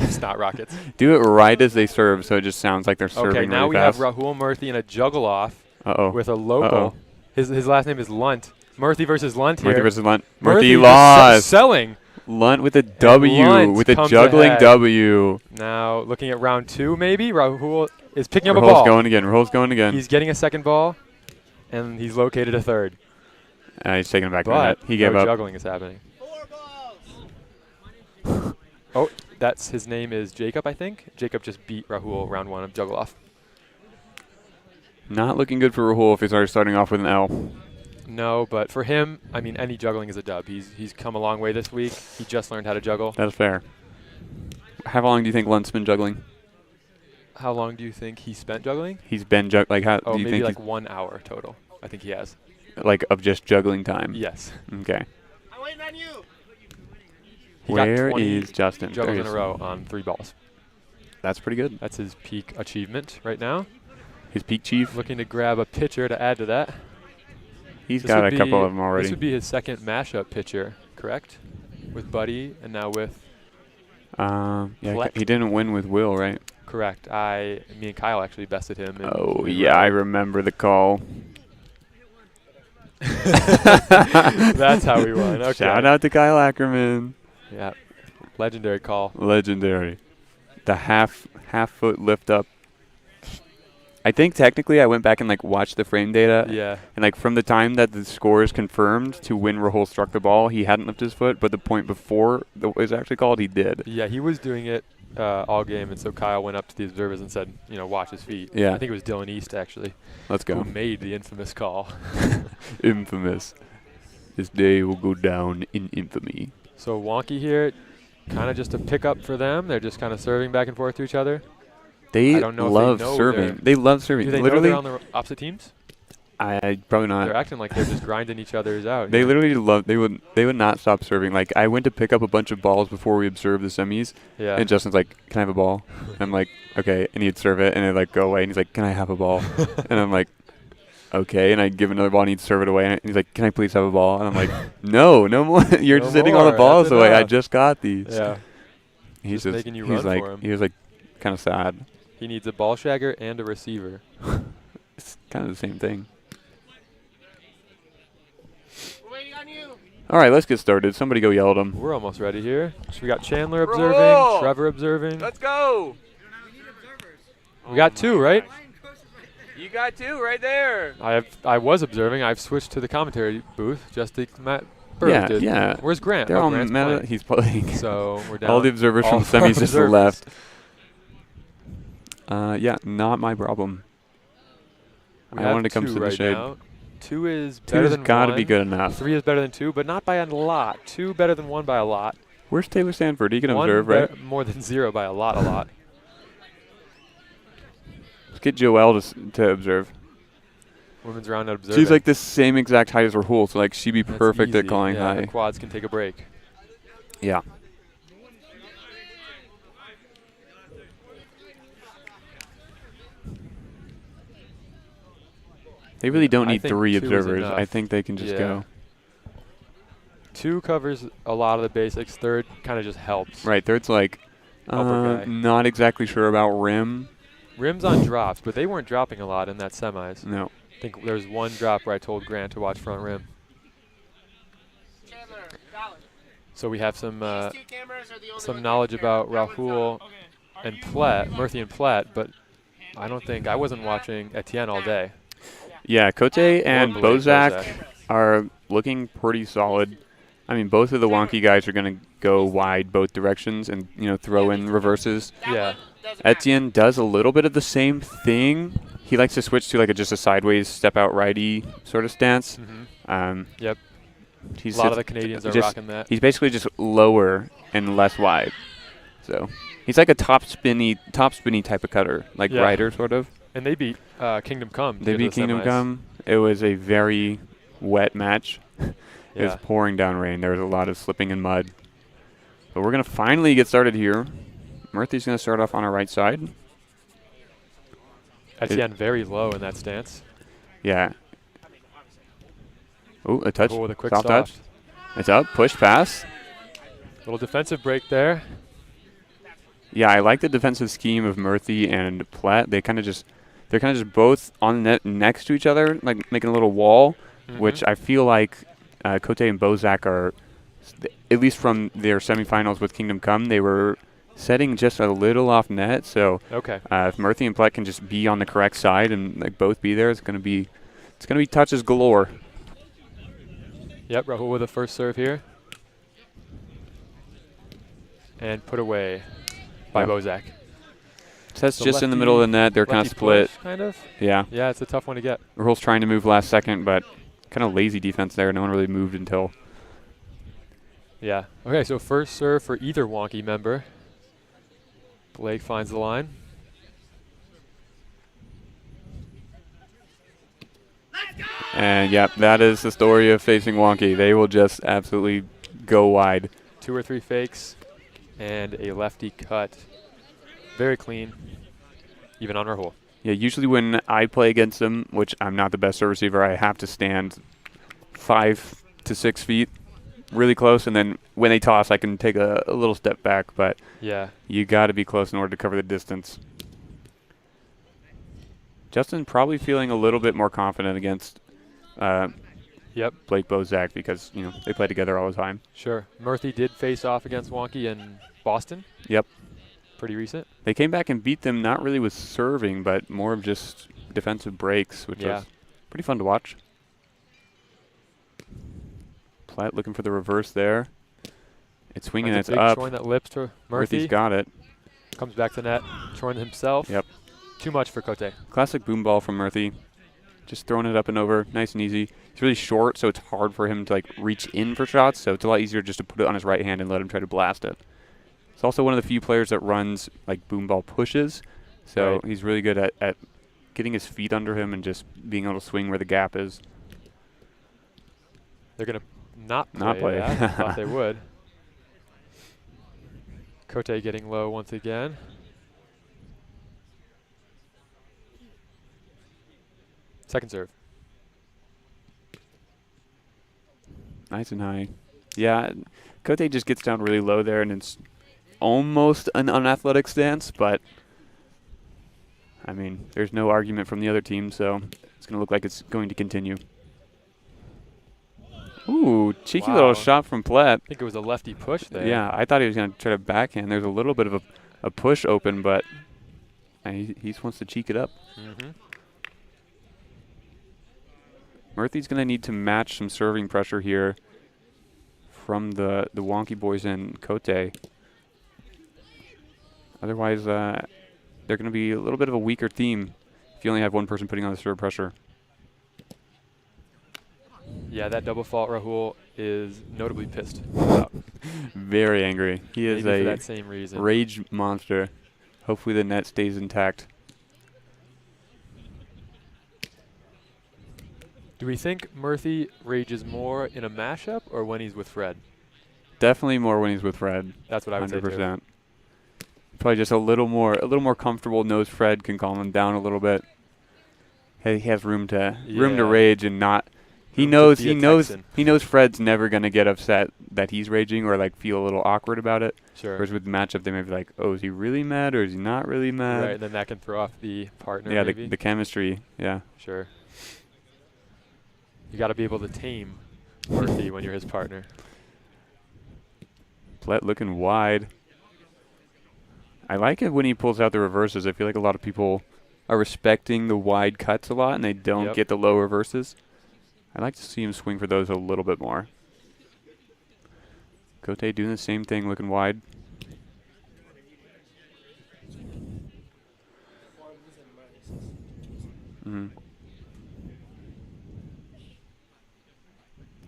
snot rockets. Do it right as they serve, so it just sounds like they're serving Okay, now really we fast. have Rahul Murthy in a juggle off Uh-oh. with a local. Uh-oh. His last name is Lunt. Murthy versus Lunt here. Murthy versus Lunt. Murthy Murthy was lost. selling. Lunt with a W, Lunt with a comes juggling ahead. W. Now looking at round 2, maybe Rahul is picking up a Rahul's ball. going again. He's getting a second ball, and he's located a third. He's taking it back to the But net. He gave no up. juggling is happening. Oh, that's his name is Jacob, I think. Jacob just beat Rahul round 1 of juggle off. Not looking good for Rahul if he's already starting off with an L. No, but for him, I mean, any juggling is a dub. He's come a long way this week. He just learned how to juggle. That's fair. How long do you think Lunt's been juggling? How long do you think he spent juggling? He's been like how Oh, do you maybe think like 1 hour total. I think he has. he's, like of just juggling time? Yes. Okay. I'm waiting on you. He got Where 20 is Justin? There juggles he in a is. row on 3 balls. That's pretty good. That's his peak achievement right now. His peak chief. Looking to grab a pitcher to add to that. He's got a couple of them already. This would be his second mashup pitcher, correct? With Buddy and now with. Yeah, Fleck. he didn't win with Will, right? Correct. Me and Kyle actually bested him. Oh yeah, I remember the call. That's how we won. Okay. Shout out to Kyle Ackerman. Yeah, legendary call. Legendary. The half foot lift up. I think technically I went back and like watched the frame data. Yeah. And like from the time that the score is confirmed to when Rahul struck the ball, he hadn't lifted his foot, but the point before it was actually called, he did. Yeah, he was doing it all game, and so Kyle went up to the observers and said, watch his feet. Yeah. I think it was Dylan East actually. Let's go. Who made the infamous call. Infamous. This day will go down in infamy. So wonky here, kind of just a pickup for them. They're just kind of serving back and forth to each other. They I don't know love if they know serving. They love serving. Do they know literally, they're on the opposite teams? I probably not. They're acting like they're just grinding each other's out. They literally love. They would not stop serving. Like I went to pick up a bunch of balls before we observed the semis, Yeah. and Justin's like, "Can I have a ball?" And I'm like, "Okay," and he'd serve it, and it'd like go away, and he's like, "Can I have a ball?" And I'm like, "Okay," and I'd give another ball, and he'd serve it away, and he's like, "Can I please have a ball?" And I'm like, "No, no more. You're No sending all the more. balls That's away. I enough." just got these." Yeah. He's Just making you he's run like, for him. he was like, kind of sad. He needs a ball shagger and a receiver. It's kind of the same thing. We're waiting on you. All right, let's get started. Somebody go yell at him. We're almost ready here. So we got Chandler observing, Trevor observing. Let's go. We got two, right? You got two right there. I was observing. I've switched to the commentary booth just to Matt Burr Yeah, did. yeah. Where's Grant? They're all Grant's mad. playing. He's playing. So we're down. All the observers all from the semis just observers. left. Yeah, not my problem. We I have wanted to come two to the right shade. now. Two is Two better has than got to one. be good enough. 3 is better than 2, but not by a lot. 2 better than 1 by a lot. Where's Taylor Sanford? He can 1 observe, right? more than 0 by a lot. Let's get Joelle to observe. Women's round at observing. She's like the same exact height as Rahul, so like she'd be That's perfect at easy. calling Yeah, high. the quads can take a break. Yeah. They really don't I need think 3 2 is observers. enough. I think they can just Yeah. go. 2 covers a lot of the basics. 3rd kind of just helps. Right, third's like, Helper guy. not exactly sure about rim. Rims on drops, but they weren't dropping a lot in that semis. No. I think there was 1 drop where I told Grant to watch front rim. Chandler, Dallas. So we have some These 2 cameras are the only some ones knowledge taking care of. about That one's Rahul on. and Platt, Murthy and Platt, but I wasn't watching Etienne all day. Yeah, Cote and Blake Bozak are looking pretty solid. I mean, both of the wonky guys are going to go wide both directions and, throw in reverses. That Yeah. one doesn't Etienne does a little bit of the same thing. He likes to switch to like just a sideways step out righty sort of stance. Yep. He's A lot of the Canadians are rocking that. He's basically just lower and less wide. So he's like a top spinny type of cutter, like Yeah. Ryder sort of. And they beat Kingdom Come. to They get to beat the Kingdom semis. Come. It was a very wet match. It was Yeah. pouring down rain. There was a lot of slipping in mud. But we're going to finally get started here. Murthy's going to start off on our right side. Etienne very low in that stance. Yeah. Oh, a touch. Oh, with a quick Soft soft. touch. It's up. Push pass. Little defensive break there. Yeah, I like the defensive scheme of Murthy and Platt. They're kind of just both on net next to each other, like making a little wall, which I feel like Cote and Bozak are, at least from their semifinals with Kingdom Come, they were setting just a little off net. So Okay. if Murthy and Platt can just be on the correct side and like both be there, it's gonna be touches galore. Yep, Rahul with the first serve here. And put away by Yep. Bozak. So that's So just in the middle of the net. They're kind of lefty split. push, kind of. Yeah. Yeah, it's a tough one to get. Rahul's trying to move last second, but kind of lazy defense there. No one really moved until. Yeah. Okay, so first serve for either wonky member. Blake finds the line. And yeah, that is the story of facing wonky. They will just absolutely go wide. 2 or 3 fakes and a lefty cut. Very clean, even on Rahul. Yeah, usually when I play against them, which I'm not the best serve receiver, I have to stand 5 to 6 feet, really close, and then when they toss, I can take a little step back, but Yeah. you got to be close in order to cover the distance. Justin probably feeling a little bit more confident against Yep. Blake Bozak because, you know, they play together all the time. Sure. Murphy did face off against Wonky in Boston. Yep. Pretty recent. They came back and beat them not really with serving, but more of just defensive breaks, which was pretty fun to watch. Platt looking for the reverse there. It's swinging, That's it's a big up. Chorin that lips to Murphy. Murphy's got it. Comes back to net. Chorin himself. Yep. Too much for Cote. Classic boom ball from Murphy. Just throwing it up and over, nice and easy. He's really short, so it's hard for him to like reach in for shots, so it's a lot easier just to put it on his right hand and let him try to blast it. He's also one of the few players that runs like boom ball pushes, so he's really good at getting his feet under him and just being able to swing where the gap is. They're going to not play that. I thought they would. Cote getting low once again. Second serve. Nice and high. Yeah, Cote just gets down really low there, and it's almost an unathletic stance, but I mean, there's no argument from the other team, so it's going to look like it's going to continue. Ooh, cheeky little shot from Platt. I think it was a lefty push there. Yeah, I thought he was going to try to backhand. There's a little bit of a push open, but he just wants to cheek it up. Mm-hmm. Murphy's going to need to match some serving pressure here from the Wonky boys and Cote. Otherwise, they're going to be a little bit of a weaker team if you only have one person putting on the serve pressure. Yeah, that double fault Rahul is notably pissed about. Very angry. He is Maybe for a that same reason. rage monster. Hopefully the net stays intact. Do we think Murphy rages more in a mashup or when he's with Fred? Definitely more when he's with Fred. That's what I would say too. 100%. Probably just a little more comfortable. Knows Fred can calm him down a little bit. He has room to rage and not. He knows Fred's never gonna get upset that he's raging or like feel a little awkward about it. Sure. Whereas with the matchup, they may be like, "Oh, is he really mad or is he not really mad?" Right, and then that can throw off the partner. Yeah, maybe. the chemistry. Yeah. Sure. You got to be able to tame Murphy when you're his partner. Platt looking wide. I like it when he pulls out the reverses. I feel like a lot of people are respecting the wide cuts a lot, and they don't get the low reverses. I like to see him swing for those a little bit more. Cote doing the same thing, looking wide. Mm-hmm.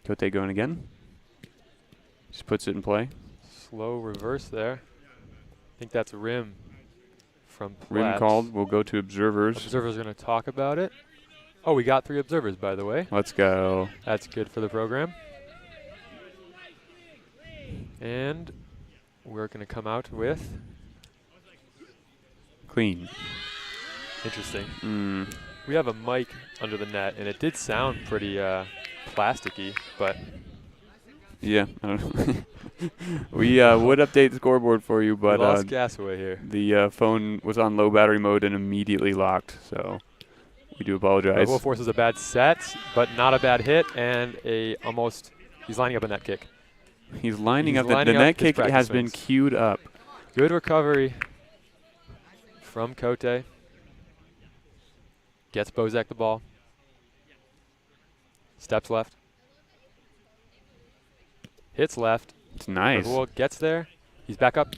Cote going again. Just puts it in play. Slow reverse there. I think that's rim from Platt. Rim called. We'll go to observers. Observers are going to talk about it. Oh, we got 3 observers, by the way. Let's go. That's good for the program. And we're going to come out with... Clean. Interesting. Mm. We have a mic under the net, and it did sound pretty plasticky, but... Yeah, I don't know. We would update the scoreboard for you, but we lost Gasaway here. The phone was on low battery mode and immediately locked, so we do apologize. Rahul forces a bad set, but not a bad hit, and he's lining up a net kick. He's lining up. The net kick has been queued up. Good recovery from Cote. Gets Bozak the ball. Steps left. Hits left. It's nice. Rahul gets there. He's back up.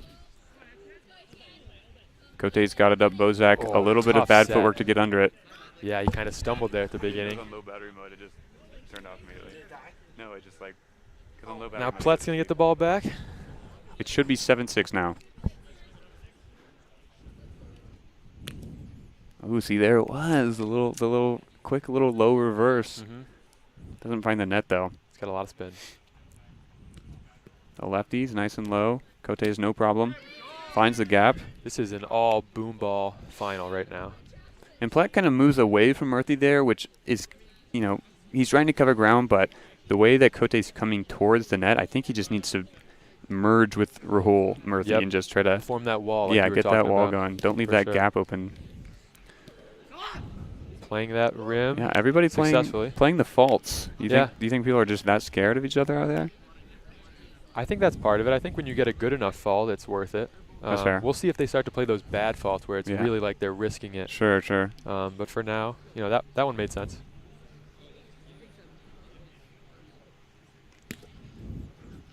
Cote's got it up. Bozak, a little bit of bad footwork to get under it. Yeah, he kind of stumbled there at the beginning. On low battery mode, it just turned off immediately. No, it just like, on low battery Now mode, Platt's going to get the ball back. It should be 7-6 now. Ooh, see, there it was. The little quick little low reverse. Mm-hmm. Doesn't find the net, though. It's got a lot of spin. The lefties, nice and low. Cote is no problem. Finds the gap. This is an all boom ball final right now. And Platt kind of moves away from Murthy there, which is, he's trying to cover ground, but the way that Kote's coming towards the net, I think he just needs to merge with Rahul Murthy Yep. and just try to Form that wall. Like yeah, you were get that talking wall about. going. Don't leave For that sure. gap open. Playing that rim. Yeah, everybody successfully. playing the faults. Do Yeah. you think people are just that scared of each other out there? I think that's part of it. I think when you get a good enough fault, it's worth it. That's fair. We'll see if they start to play those bad faults where it's Yeah. really like they're risking it. Sure. But for now, that one made sense.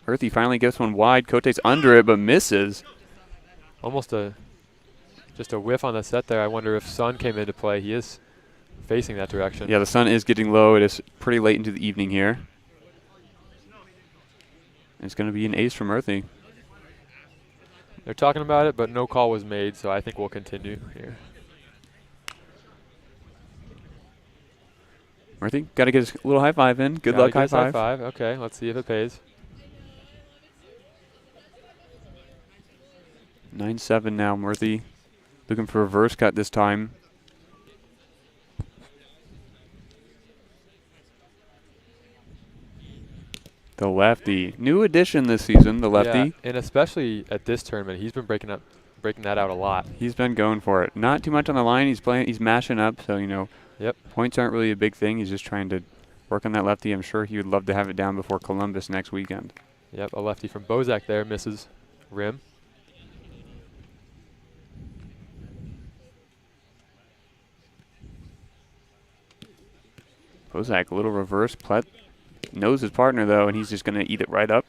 Murthy finally gets one wide. Kote's under it, but misses. Almost just a whiff on the set there. I wonder if Sun came into play. He is facing that direction. Yeah, the sun is getting low. It is pretty late into the evening here. It's going to be an ace for Murthy. They're talking about it, but no call was made, so I think we'll continue here. Murthy, got to get his little high five in. Good Gotta luck, get high his five. High five. Okay, let's see if it pays. 9-7 now, Murthy. Looking for a reverse cut this time. The lefty. New addition this season, the lefty. Yeah, and especially at this tournament, he's been breaking that out a lot. He's been going for it. Not too much on the line. He's mashing up, so Yep. points aren't really a big thing. He's just trying to work on that lefty. I'm sure he would love to have it down before Columbus next weekend. Yep, a lefty from Bozak there misses rim. Bozak, a little reverse. Plett knows his partner, though, and he's just going to eat it right up.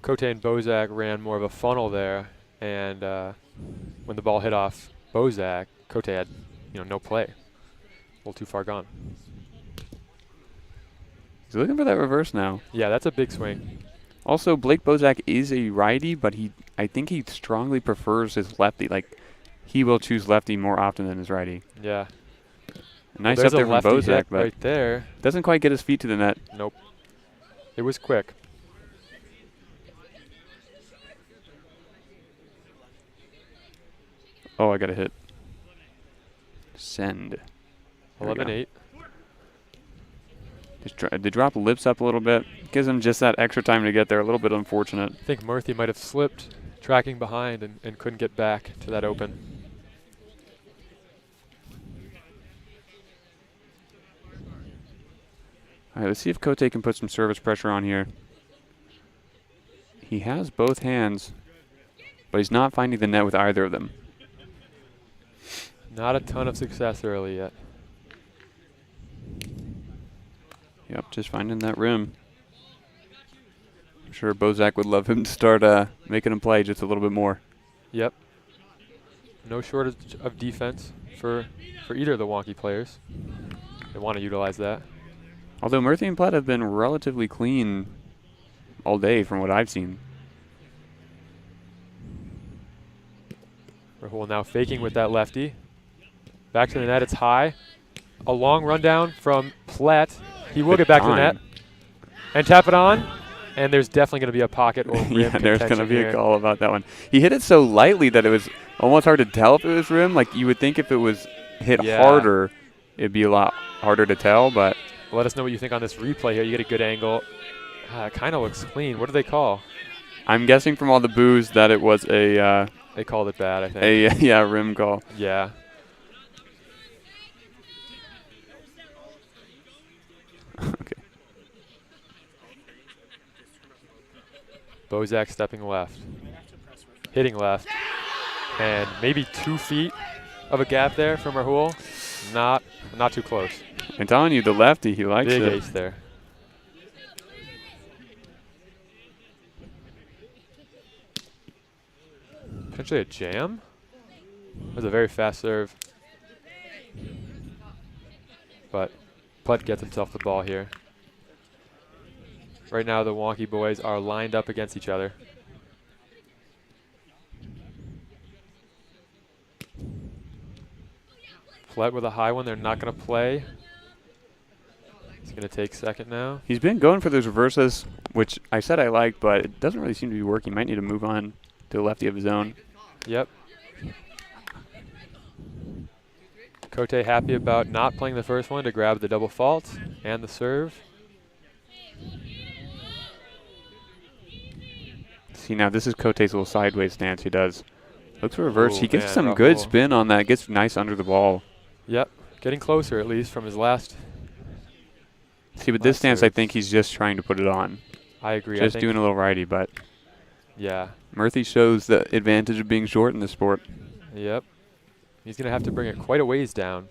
Kote and Bozak ran more of a funnel there, and when the ball hit off Bozak, Kote had no play. A little too far gone. He's looking for that reverse now. Yeah, that's a big swing. Also, Blake Bozak is a righty, but I think he strongly prefers his lefty. Like, he will choose lefty more often than his righty. Yeah. Nice Well, up there there's a from lefty Bozak, hit but right there. doesn't quite get his feet to the net. Nope. It was quick. Oh, I got a hit. Send. There we go. 11-8. They drop lips up a little bit. Gives him just that extra time to get there. A little bit unfortunate. I think Murthy might have slipped, tracking behind, and couldn't get back to that open. All right, let's see if Kote can put some service pressure on here. He has both hands, but he's not finding the net with either of them. Not a ton of success early yet. Yep, just finding that rim. I'm sure Bozak would love him to start making him play just a little bit more. Yep. No shortage of defense for either of the wonky players. They want to utilize that. Although Murthy and Plett have been relatively clean all day from what I've seen. Rahul now faking with that lefty. Back to the net, it's high. A long rundown from Plett. He will get back to the net and tap it on. And there's definitely going to be a pocket or rim yeah, there's going to contention be here. a call about that one. He hit it so lightly that it was almost hard to tell if it was rim. Like, you would think if it was hit harder, it'd be a lot harder to tell, but... Let us know what you think on this replay here. You get a good angle. It kind of looks clean. What do they call? I'm guessing from all the boos that it was a... They called it bad, I think. yeah, rim call. Yeah. Okay. Bozak stepping left. Hitting left. And maybe 2 feet of a gap there from Rahul. Not too close. I'm telling you, the lefty, he likes Big it. ace there. Potentially a jam. That was a very fast serve. But Plett gets himself the ball here. Right now the wonky boys are lined up against each other. Plett with a high one. They're not going to play. He's going to take second now. He's been going for those reverses, which I said I liked, but it doesn't really seem to be working. Might need to move on to the lefty of his own. Yep. Cote happy about not playing the first one to grab the double fault and the serve. See, now this is Cote's little sideways stance he does. Looks for reverse. Ooh, He gets man, some Rahul. good spin on that. Gets nice under the ball. Yep, getting closer at least from his last. See, with this Last stance, I serve. think he's just trying to put it on. I agree. Just I think, doing a little righty, but yeah, Murthy shows the advantage of being short in this sport. yep. He's going to have to bring it quite a ways down.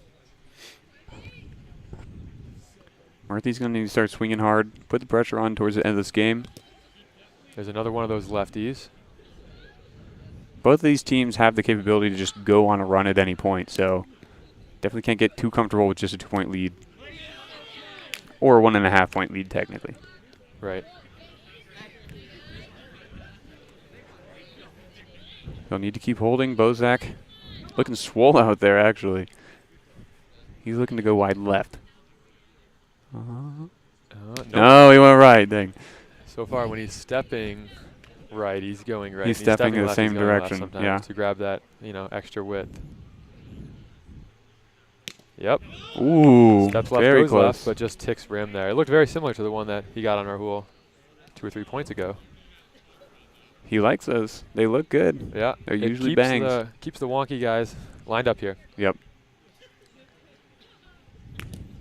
Murthy's going to need to start swinging hard, put the pressure on towards the end of this game. There's another one of those lefties. Both of these teams have the capability to just go on a run at any point, so definitely can't get too comfortable with just a 2-point lead. Or a 1.5 point lead, technically. Right. They'll need to keep holding. Bozak looking swole out there, actually. He's looking to go wide left. Nope. No, he went right. Dang. So far, when he's stepping right, he's going right. He's When stepping in the left, same he's going left direction, sometimes yeah. to grab that, extra width. Yep. Ooh, Steps left, very goes close. left, but just ticks rim there. It looked very similar to the one that he got on Rahul 2 or 3 points ago. He likes those. They look good. Yeah. They're it usually keeps bangs. keeps the wonky guys lined up here. Yep.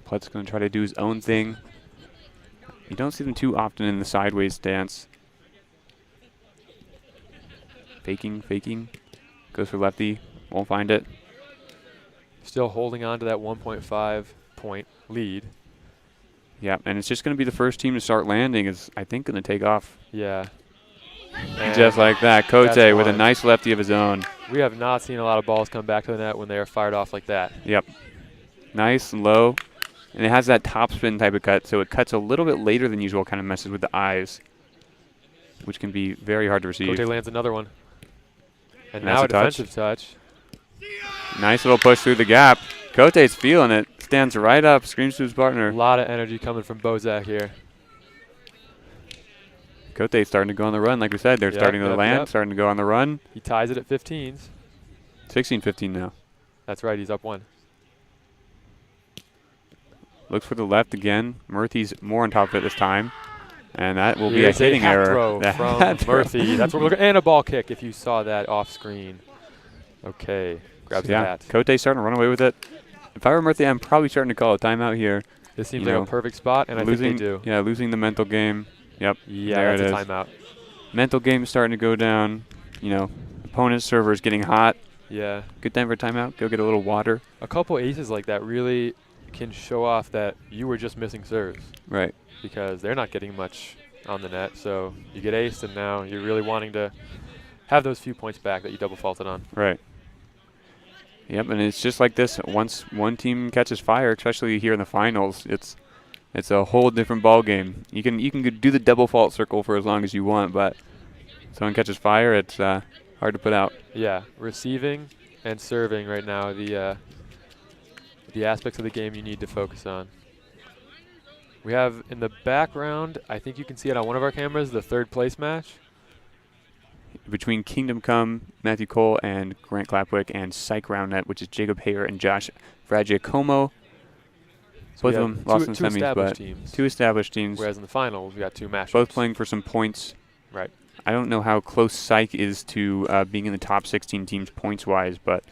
Plett's going to try to do his own thing. You don't see them too often in the sideways stance. Faking. Goes for lefty. Won't find it. Still holding on to that 1.5 point lead. Yeah, and it's just going to be the first team to start landing is, I think, going to take off. Yeah. And just like that, Cote that's with a one. nice lefty of his own. We have not seen a lot of balls come back to the net when they are fired off like that. Yep. Nice and low. And it has that topspin type of cut, so it cuts a little bit later than usual, kind of messes with the eyes, which can be very hard to receive. Cote lands another one. And Nice now a touch. defensive touch. Nice little push through the gap. Cote's feeling it. Stands right up, screams to his A partner. lot of energy coming from Bozak here. Cote's starting to go on the run, like we said. They're Yep, starting to yep, land, yep. starting to go on the run. He ties it at 15s. 16-15 now. That's right, he's up 1. Looks for the left again. Murthy's more on top of it this time. And that will be a Here's hitting hat error. throw The from hat throw. Murthy. That's what we're looking. And a ball kick if you saw that off screen. Okay, grabs the Yeah, bat. Cote's starting to run away with it. If I were Murthy, I'm probably starting to call a timeout here. This seems You like know, a perfect spot, and I think they do. Yeah, losing the mental game. Yep. Yeah, there that's it a is. timeout. Mental game starting to go down. Opponent's server is getting hot. Yeah. Good time for a timeout. Go get a little water. A couple aces like that really can show off that you were just missing serves Right. because they're not getting much on the net. So you get aced, and now you're really wanting to have those few points back that you double faulted on. Right. Yep, and it's just like this. Once one team catches fire, especially here in the finals, it's a whole different ball game. You can do the double fault circle for as long as you want, but if someone catches fire, it's hard to put out. Yeah, receiving and serving right now are the aspects of the game you need to focus on. We have in the background, I think you can see it on one of our cameras, the third place match. Between Kingdom Come, Matthew Cole, and Grant Clapwick, and Psych Roundnet, which is Jacob Hayer and Josh Fragiacomo. So Both we of have them lost in two semis, established but teams. two established teams. Whereas in the final, we've got 2 matchups. Both playing for some points. Right. I don't know how close Psych is to being in the top 16 teams points-wise, but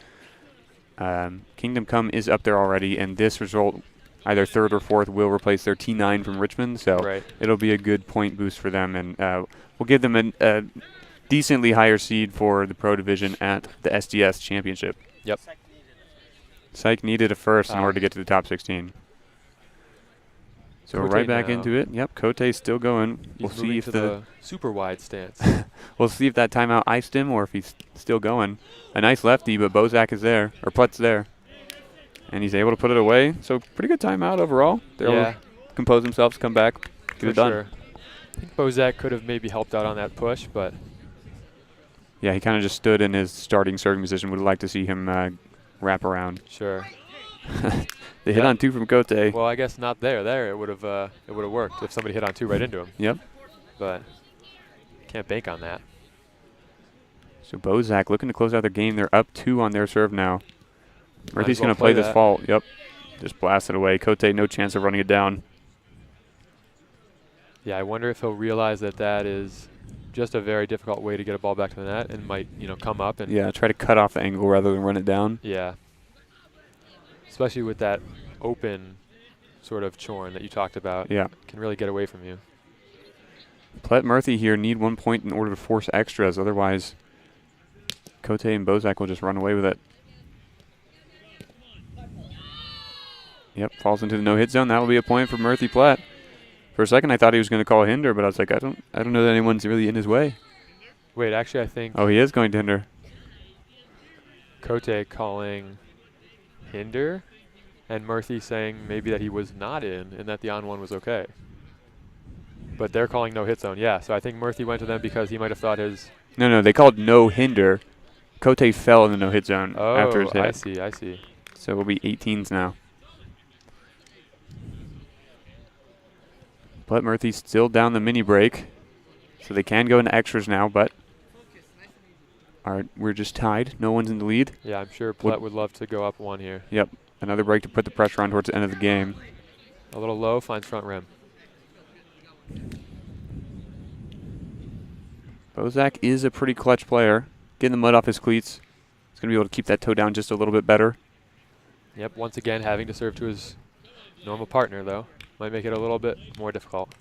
Kingdom Come is up there already, and this result, either third or fourth, will replace their T9 from Richmond, so Right. it'll be a good point boost for them, and we'll give them a decently higher seed for the Pro Division at the SDS Championship. Yep. Psych needed a first in order to get to the top 16. So Cote right back now. into it. Yep, Cote's still going. He's We'll see moving if to the super wide stance. we'll see if that timeout iced him or if he's still going. A nice lefty, but Bozak is there, or Plett's there. And he's able to put it away. So pretty good timeout overall. They're able Yeah, to compose themselves, come back, get for it done. sure. I think Bozak could have maybe helped out on that push, but Yeah, he kind of just stood in his starting serving position. Would like to see him wrap around. sure. They hit Yeah. on 2 from Cote. Well, I guess not there. There it would have worked if somebody hit on 2 right into him. Yep. But can't bank on that. So Bozak looking to close out their game. They're up 2 on their serve now. Murphy's well going to play play this that. fault. Yep. Just blast it away. Cote, no chance of running it down. Yeah, I wonder if he'll realize that that is just a very difficult way to get a ball back to the net and might, come up and Yeah, try to cut off the angle rather than run it down. yeah. Especially with that open sort of chorn that you talked about. Yeah. Can really get away from you. Plett Murphy here need 1 point in order to force extras. Otherwise, Cote and Bozak will just run away with it. Yep, falls into the no-hit zone. That will be a point for Murphy Plett. For a second, I thought he was going to call a hinder, but I was like, I don't know that anyone's really in his way. Wait, actually, I think Oh, he is going to hinder. Cote calling hinder and Murphy saying maybe that he was not in and that the on-one was okay. But they're calling no hit zone, yeah. So I think Murphy went to them because he might have thought his... No, they called no hinder. Cote fell in the no-hit zone after his hit. I see. So it will be 18s now. Plett Murphy still down the mini break. So they can go into extras now, but we're just tied. No one's in the lead. Yeah, I'm sure Plett would love to go up one here. Yep, another break to put the pressure on towards the end of the game. A little low, finds front rim. Bozak is a pretty clutch player. Getting the mud off his cleats. He's going to be able to keep that toe down just a little bit better. Yep, once again having to serve to his normal partner, though. Might make it a little bit more difficult.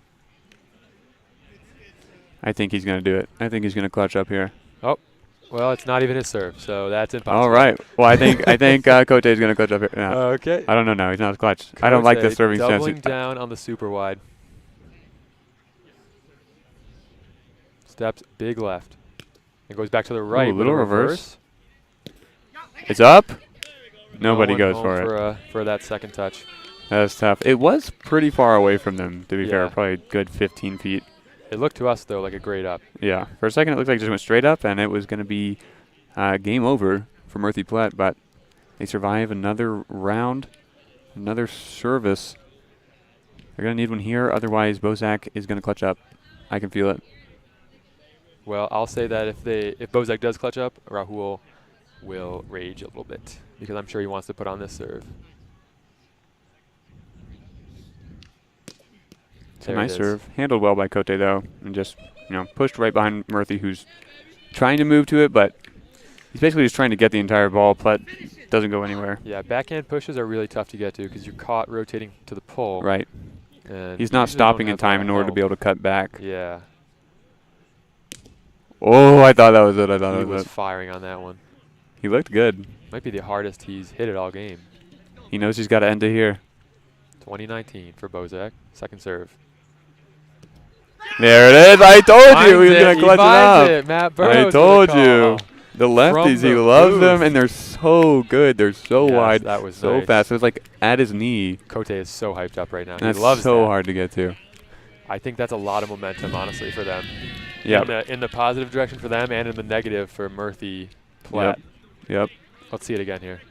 I think he's going to do it. I think he's going to clutch up here. Oh, well, it's not even his serve, so that's impossible. All right. Well, I think Cote is going to clutch up here. No. Okay. I don't know. No, he's not clutch. I don't like the serving stance. Doubling down on the super wide. Steps big left. It goes back to the right. Ooh, with little a reverse. It's up. Nobody No one goes home for it. For that second touch. That's tough. It was pretty far away from them, to be fair. Yeah. Probably a good 15 feet. It looked to us, though, like a grade up. Yeah. For a second, it looked like it just went straight up, and it was going to be game over for Murphy Plett, but they survive another round, another service. They're going to need one here. Otherwise, Bozak is going to clutch up. I can feel it. Well, I'll say that if Bozak does clutch up, Rahul will rage a little bit because I'm sure he wants to put on this serve. It's a nice serve. Handled well by Cote, though, and just pushed right behind Murphy, who's trying to move to it, but he's basically just trying to get the entire ball. Plett doesn't go anywhere. Yeah, backhand pushes are really tough to get to because you're caught rotating to the pole. Right. And he's not stopping in time in order to be able to cut back. Yeah. Oh, I thought that was it. He was firing on that one. He looked good. Might be the hardest he's hit it all game. He knows he's got to end it here. 2019 for Bozak. Second serve. There it is. I told you he was going to clutch it up. It. Matt Burrows I told you. The lefties, he loves them, and they're so good. They're so wide, that was so nice. fast. It was like at his knee. Cote is so hyped up right now. That's he loves so that. hard to get to. I think that's a lot of momentum, honestly, for them. Yeah. In the positive direction for them and in the negative for Murphy Plett. Yep. Let's see it again here.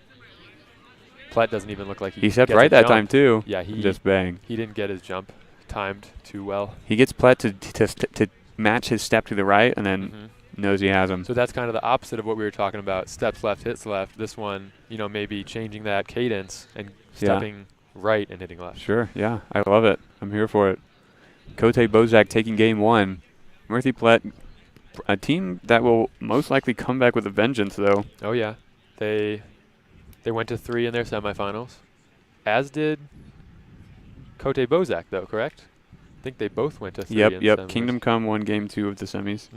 Plett doesn't even look like he stepped right that time, too. Yeah, he just bang. He didn't get his jump timed too well. He gets Plett to match his step to the right and then knows he has him. So that's kind of the opposite of what we were talking about. Steps left, hits left. This one, maybe changing that cadence and stepping right and hitting left. Sure, yeah. I love it. I'm here for it. Cote Bozak taking game one. Murphy Plett, a team that will most likely come back with a vengeance, though. Oh, yeah. They went to 3 in their semifinals, as did Cote Bozak, though, correct? I think they both went to 3 in Yep. semis. Kingdom Come won game 2 of the semis.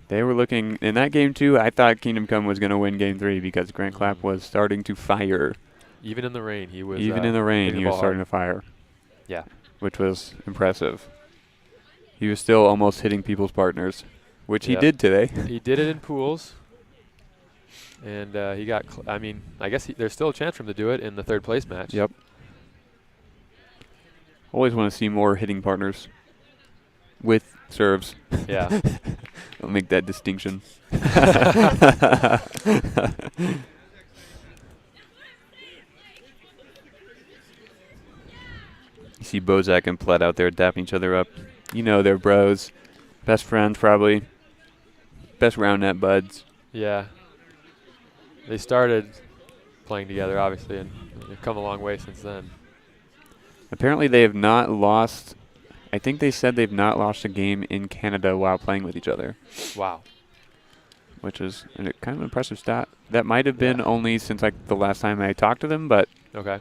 They were looking, in that game 2, I thought Kingdom Come was going to win game 3 because Grant Clapp was starting to fire. Even in the rain, he was Even in the rain, he was starting to fire. Yeah. Which was impressive. He was still almost hitting people's partners, which he did today. He did it in pools. And he got, I guess there's still a chance for him to do it in the third place match. Yep. Always want to see more hitting partners with serves. Yeah. I'll make that distinction. You see Bozak and Plett out there dapping each other up. They're bros. Best friends, probably. Best round net buds. Yeah. They started playing together, obviously, and they've come a long way since then. Apparently they have not lost, I think they said they've not lost a game in Canada while playing with each other, Wow. which is kind of an impressive stat. That might have been only since like the last time I talked to them, but Okay.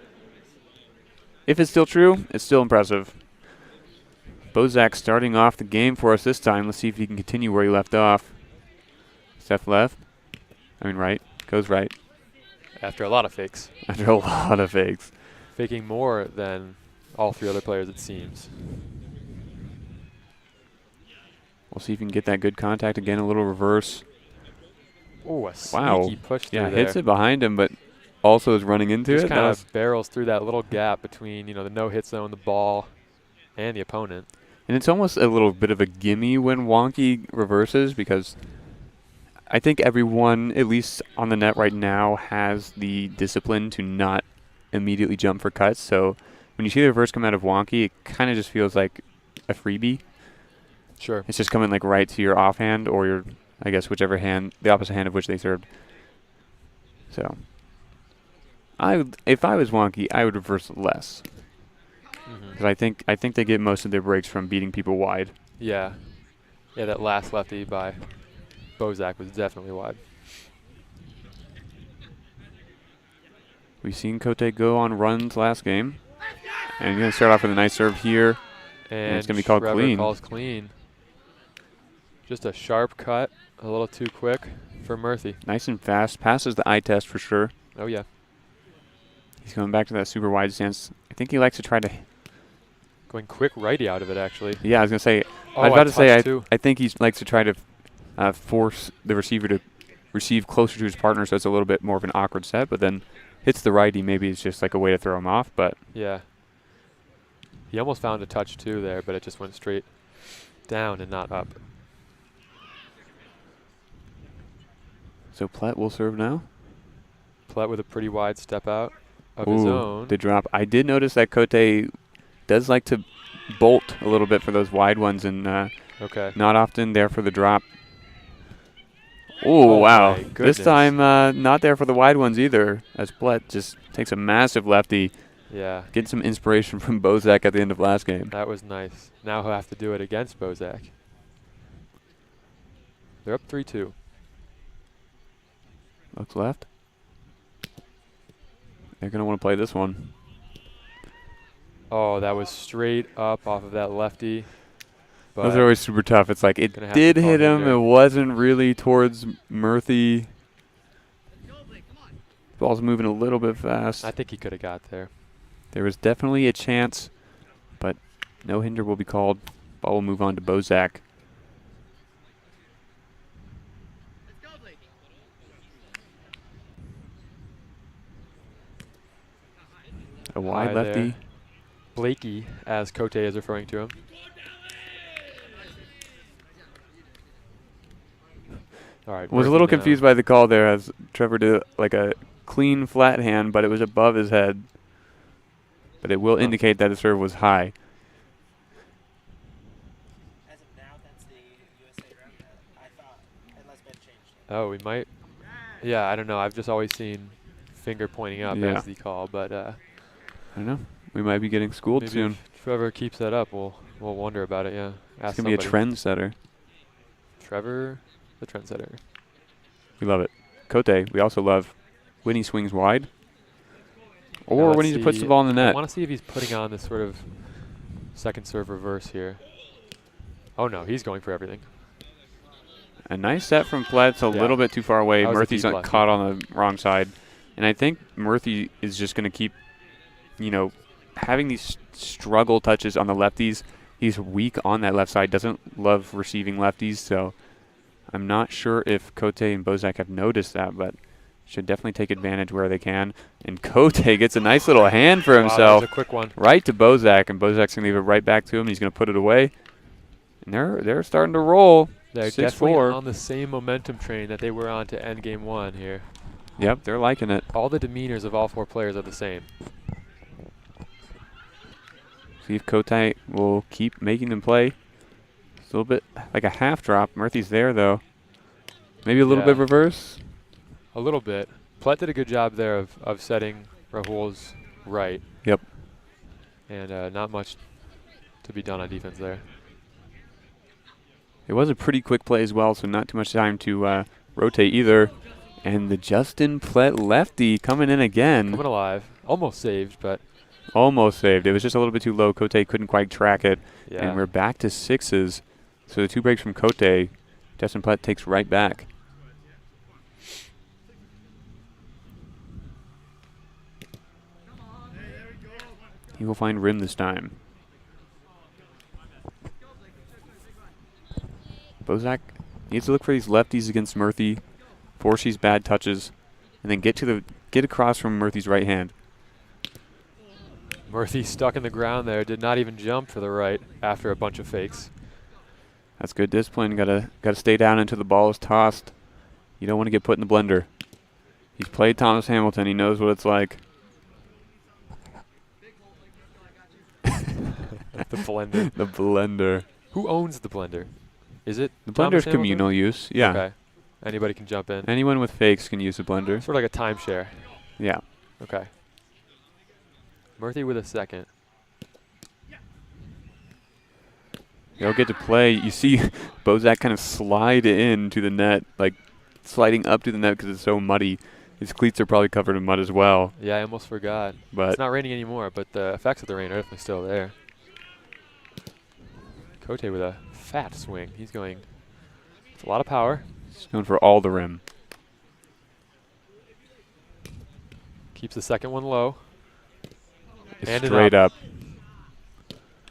if it's still true, it's still impressive. Bozak starting off the game for us this time. Let's see if he can continue where he left off. Steph left. I mean right. Goes right. After a lot of fakes. After a lot of fakes. Faking more than all 3 other players, it seems. We'll see if he can get that good contact again. A little reverse. Oh, a Wow. sneaky push through Yeah, there. hits it behind him, but also is running into Just it. kind That of barrels through that little gap between, the no-hit zone, the ball, and the opponent. And it's almost a little bit of a gimme when wonky reverses because I think everyone, at least on the net right now, has the discipline to not immediately jump for cuts. So when you see the reverse come out of wonky, it kind of just feels like a freebie. Sure. It's just coming like right to your offhand or your, I guess, whichever hand, the opposite hand of which they served. So if I was wonky, I would reverse less. Because I think they get most of their breaks from beating people wide. Yeah. Yeah, that last lefty by Bozak was definitely wide. We've seen Cote go on runs last game. And he's going to start off with a nice serve here. And it's gonna be called Trevor clean. calls clean. Just a sharp cut, a little too quick for Murphy. Nice and fast. Passes the eye test for sure. Oh, yeah. He's going back to that super wide stance. I think he likes to try to... Going quick righty out of it, actually. Yeah, I was going to say... Oh, I was about to say, too. I think he likes to try to force the receiver to receive closer to his partner so it's a little bit more of an awkward set, but then hits the righty. Maybe it's just like a way to throw him off, but... Yeah. He almost found a touch, too, there, but it just went straight down and not up. So Platt will serve now. Platt with a pretty wide step out of his own. The drop. I did notice that Cote does like to bolt a little bit for those wide ones and Okay. not often there for the drop. Oh, wow. my This goodness. time not there for the wide ones either, as Platt just takes a massive lefty. Yeah. Getting some inspiration from Bozak at the end of last game. That was nice. Now he'll have to do it against Bozak. They're up 3-2. Looks left. They're going to want to play this one. Oh, that was straight up off of that lefty. But Those are always super tough. It's like it Gonna have did to call hit him. hinder. It wasn't really towards Murphy. Ball's moving a little bit fast. I think he could have got there. There was definitely a chance, but no hinder will be called. Ball will move on to Bozak. A wide High lefty. there. Blakey, as Cote is referring to him. All right. Was a Murphy little now. confused by the call there as Trevor did like a clean flat hand, but it was above his head. But it will indicate that the serve was high. As of now, that's the USA round. I thought, unless Ben changed it. Oh, we might. Yeah, I don't know. I've just always seen finger pointing up Yeah. as the call, but I don't know. We might be getting schooled maybe soon. if Trevor keeps that up, we'll wonder about it. Yeah. It's Ask going to be a somebody. trendsetter. Trevor, the trendsetter. We love it. Cote, we also love when he swings wide Now or let's when he puts the see. ball in the I net. want to see if he's putting on this sort of second serve reverse here. Oh no, he's going for everything. A nice set from Platt. It's a Yeah. little bit too far away. That was a Murphy's deep lefty. caught on the wrong side. And I think Murphy is just going to keep, having these struggle touches on the lefties. He's weak on that left side, doesn't love receiving lefties. So I'm not sure if Cote and Bozak have noticed that, but should definitely take advantage where they can. And Cote gets a nice little hand for Wow, himself. that was a quick one. Right to Bozak, and Bozak's going to leave it right back to him. He's going to put it away. And they're starting to roll. They're 6-4. definitely on the same momentum train that they were on to end game one here. Yep, they're liking it. All the demeanors of all 4 players are the same. See if Cote will keep making them play. It's a little bit like a half drop. Murphy's there, though. Maybe a little Yeah. bit reverse. A little bit, Plett did a good job there of setting Rahul's right. Yep. And not much to be done on defense there. It was a pretty quick play as well, so not too much time to rotate either. And the Justin Plett lefty coming in again. Coming alive. Almost saved, but Almost saved. It was just a little bit too low. Cote couldn't quite track it. yeah. And we're back to 6s. So the 2 breaks from Cote, Justin Plett takes right back. He will find rim this time. Bozak needs to look for these lefties against Murthy, force these bad touches, and then get across from Murthy's right hand. Murthy stuck in the ground there, did not even jump for the right after a bunch of fakes. That's good discipline. Gotta stay down until the ball is tossed. You don't want to get put in the blender. He's played Thomas Hamilton. He knows what it's like. The blender. The blender. Who owns the blender? Is it The Thomas blender's Hamilton? communal use. Yeah. Okay. Anybody can jump in. Anyone with fakes can use the blender. Sort of like a timeshare. Yeah. Okay. Murthy with a second. They'll get to play. You see Bozak kind of slide into the net, like sliding up to the net because it's so muddy. His cleats are probably covered in mud as well. Yeah, I almost forgot. But It's not raining anymore, but the effects of the rain are definitely still there. Cote with a fat swing. He's going. It's a lot of power. he's going for all the rim. Keeps the second one low. And Straight up.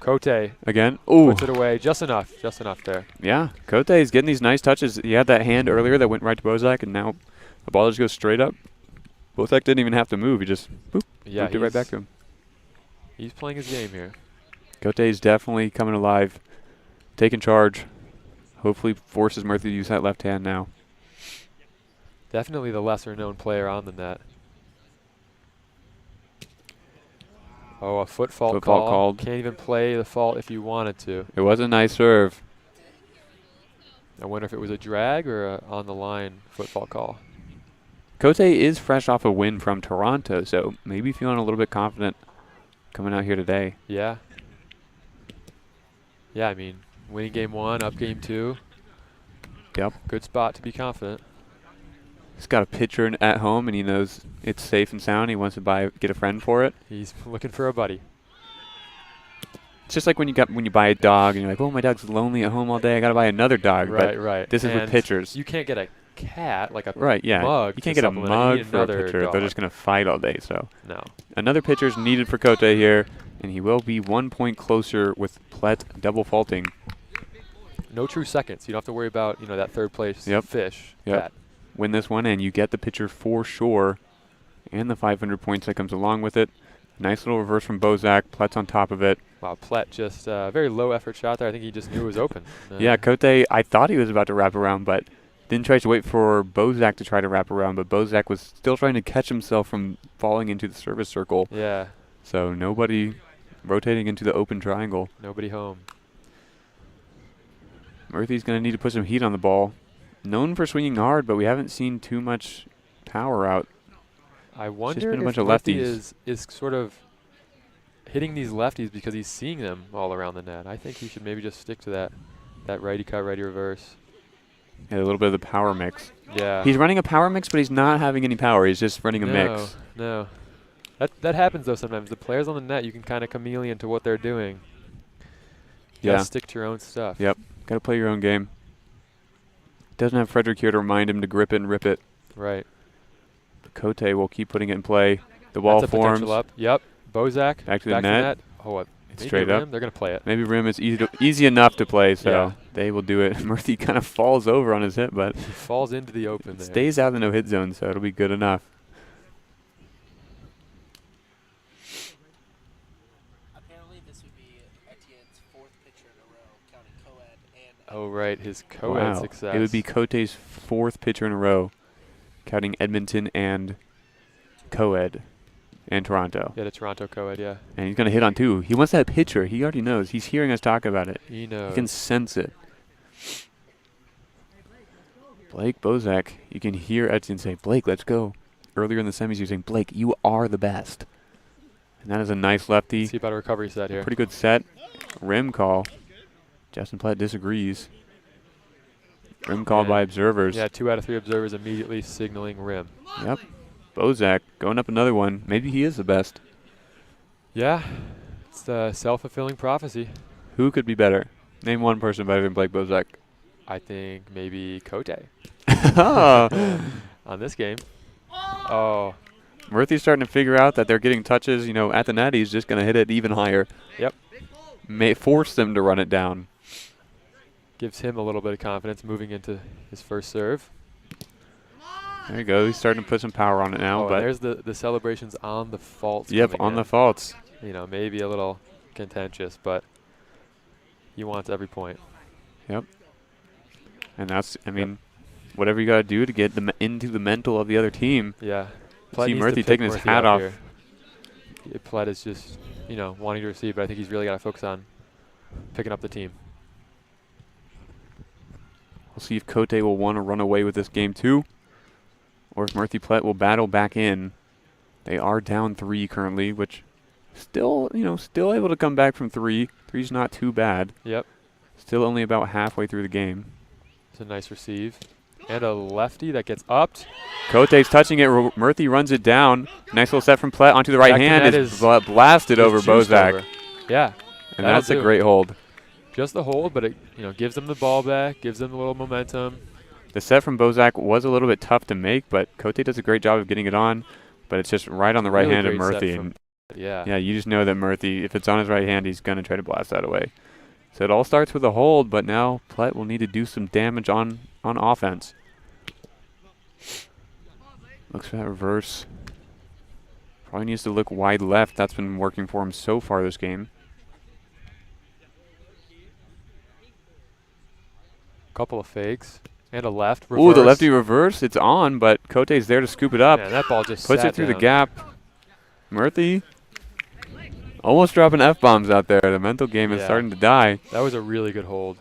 Cote Again. Ooh. puts it away just enough there. Yeah. Cote is getting these nice touches. He had that hand earlier that went right to Bozak, and now the ball just goes straight up. Bozak didn't even have to move. He just boop, Yeah, moved it right back to him. He's playing his game here. Cote is definitely coming alive, taking charge. Hopefully forces Murthy to use that left hand now. Definitely the lesser known player on the net. Oh, a foot fault Foot fault call. called. Can't even play the fault if you wanted to. It was a nice serve. I wonder if it was a drag or a on the line foot fault call. Cote is fresh off a win from Toronto, so maybe feeling a little bit confident coming out here today. Yeah. Yeah, I mean, winning game 1, up game 2. Yep. Good spot to be confident. He's got a pitcher at home, and he knows it's safe and sound. He wants to get a friend for it. He's looking for a buddy. It's just like when you buy a dog, and you're like, oh, my dog's lonely at home all day. I got to buy another dog. Right, but right. This is with And pitchers. You can't get a cat, like a Right, yeah. mug. You can't to get a supplement it. You mug need for a another pitcher. dog. They're just going to fight all day. So No. another pitcher's needed for Cote here, and he will be 1 point closer with Plett double faulting. No true seconds. You don't have to worry about, that third place fish. Yep. Cat. Win this one, and you get the pitcher for sure, and the 500 points that comes along with it. Nice little reverse from Bozak. Plett's on top of it. Wow, Plett just a very low effort shot there. I think he just knew it was open. Yeah, Cote, I thought he was about to wrap around, but then tries to wait for Bozak to try to wrap around, but Bozak was still trying to catch himself from falling into the service circle. Yeah. So nobody rotating into the open triangle. Nobody home. Murthy's going to need to put some heat on the ball. Known for swinging hard, but we haven't seen too much power out. I wonder been a if bunch of Murthy lefties. is sort of hitting these lefties because he's seeing them all around the net. I think he should maybe just stick to that righty cut, righty reverse. Yeah, a little bit of the power mix. Yeah. He's running a power mix, but he's not having any power. He's just running a mix. No. That happens though sometimes. The players on the net, you can kind of chameleon to what they're doing. You gotta stick to your own stuff. Yep. Got to play your own game. Doesn't have Frederick here to remind him to grip it and rip it. Right. Cote will keep putting it in play. The ball That's a forms. potential up. Yep. Bozak. Back to the net. Oh, what? Maybe Straight rim. up. They're going to play it. Maybe rim is easy enough to play, so Yeah. they will do it. Murthy kind of falls over on his hit, but He falls into the open there. stays out of the no-hit zone, so it'll be good enough. Apparently, this would be Etienne's 4th pitcher in a row, counting co-ed and. Oh, right. His co-ed Wow. success. It would be Cote's 4th pitcher in a row, counting Edmonton and co-ed and Toronto. Yeah, the Toronto co-ed, yeah. And he's going to hit on 2. He wants that pitcher. He already knows. He's hearing us talk about it. He knows. He can sense it. Blake Bozak, you can hear Etienne say, Blake, let's go. earlier in the semis, he was saying, Blake, you are the best. And that is a nice lefty. See about a recovery set here. Pretty good set. Rim call. Justin Platt disagrees. Rim call by observers. Yeah, 2 out of 3 observers immediately signaling rim. Yep. Bozak going up another one. Maybe he is the best. Yeah, it's the self-fulfilling prophecy. Who could be better? Name one person better than Blake Bozak. I think maybe Kote Oh. on this game. Oh, Murthy's starting to figure out that they're getting touches. You know, at the net, he's just going to hit it even higher. Yep. May force them to run it down. gives him a little bit of confidence moving into his first serve. There you go. He's starting to put some power on it now. Oh, but there's the celebrations on the faults. Yep, on the faults. You know, maybe a little contentious, but he wants every point. Yep. And that's, I mean, whatever you got to do to get them into the mental of the other team. Yeah. See Murthy taking his hat off. Platt is just, you know, wanting to receive, but I think he's really got to focus on picking up the team. We'll see if Kote will want to run away with this game too, or if Murthy Platt will battle back in. They are down 3 currently, which still, you know, still able to come back from 3. 3's not too bad. Yep. Still only about halfway through the game. It's a nice receive. And a lefty that gets upped. Kote's touching it. Murthy runs it down. Nice little set from Platt onto the right hand. Is blasted over Bozak. Over. Yeah. And that's a great hold. Just the hold, but it, you know, gives them the ball back, gives them a little momentum. The set from Bozak was a little bit tough to make, but Kote does a great job of getting it on. But it's just right on the right hand of Murthy. And yeah, you just know that Murthy, if it's on his right hand, he's going to try to blast that away. So it all starts with a hold, but now Platt will need to do some damage on offense. Looks for that reverse. Probably needs to look wide left. That's been working for him so far this game. Couple of fakes and a left reverse. Ooh, the lefty reverse. It's on, but Kote's there to scoop it up. Yeah, that ball just puts it through the gap. Murthy almost dropping F-bombs out there. The mental game is starting to die. That was a really good hold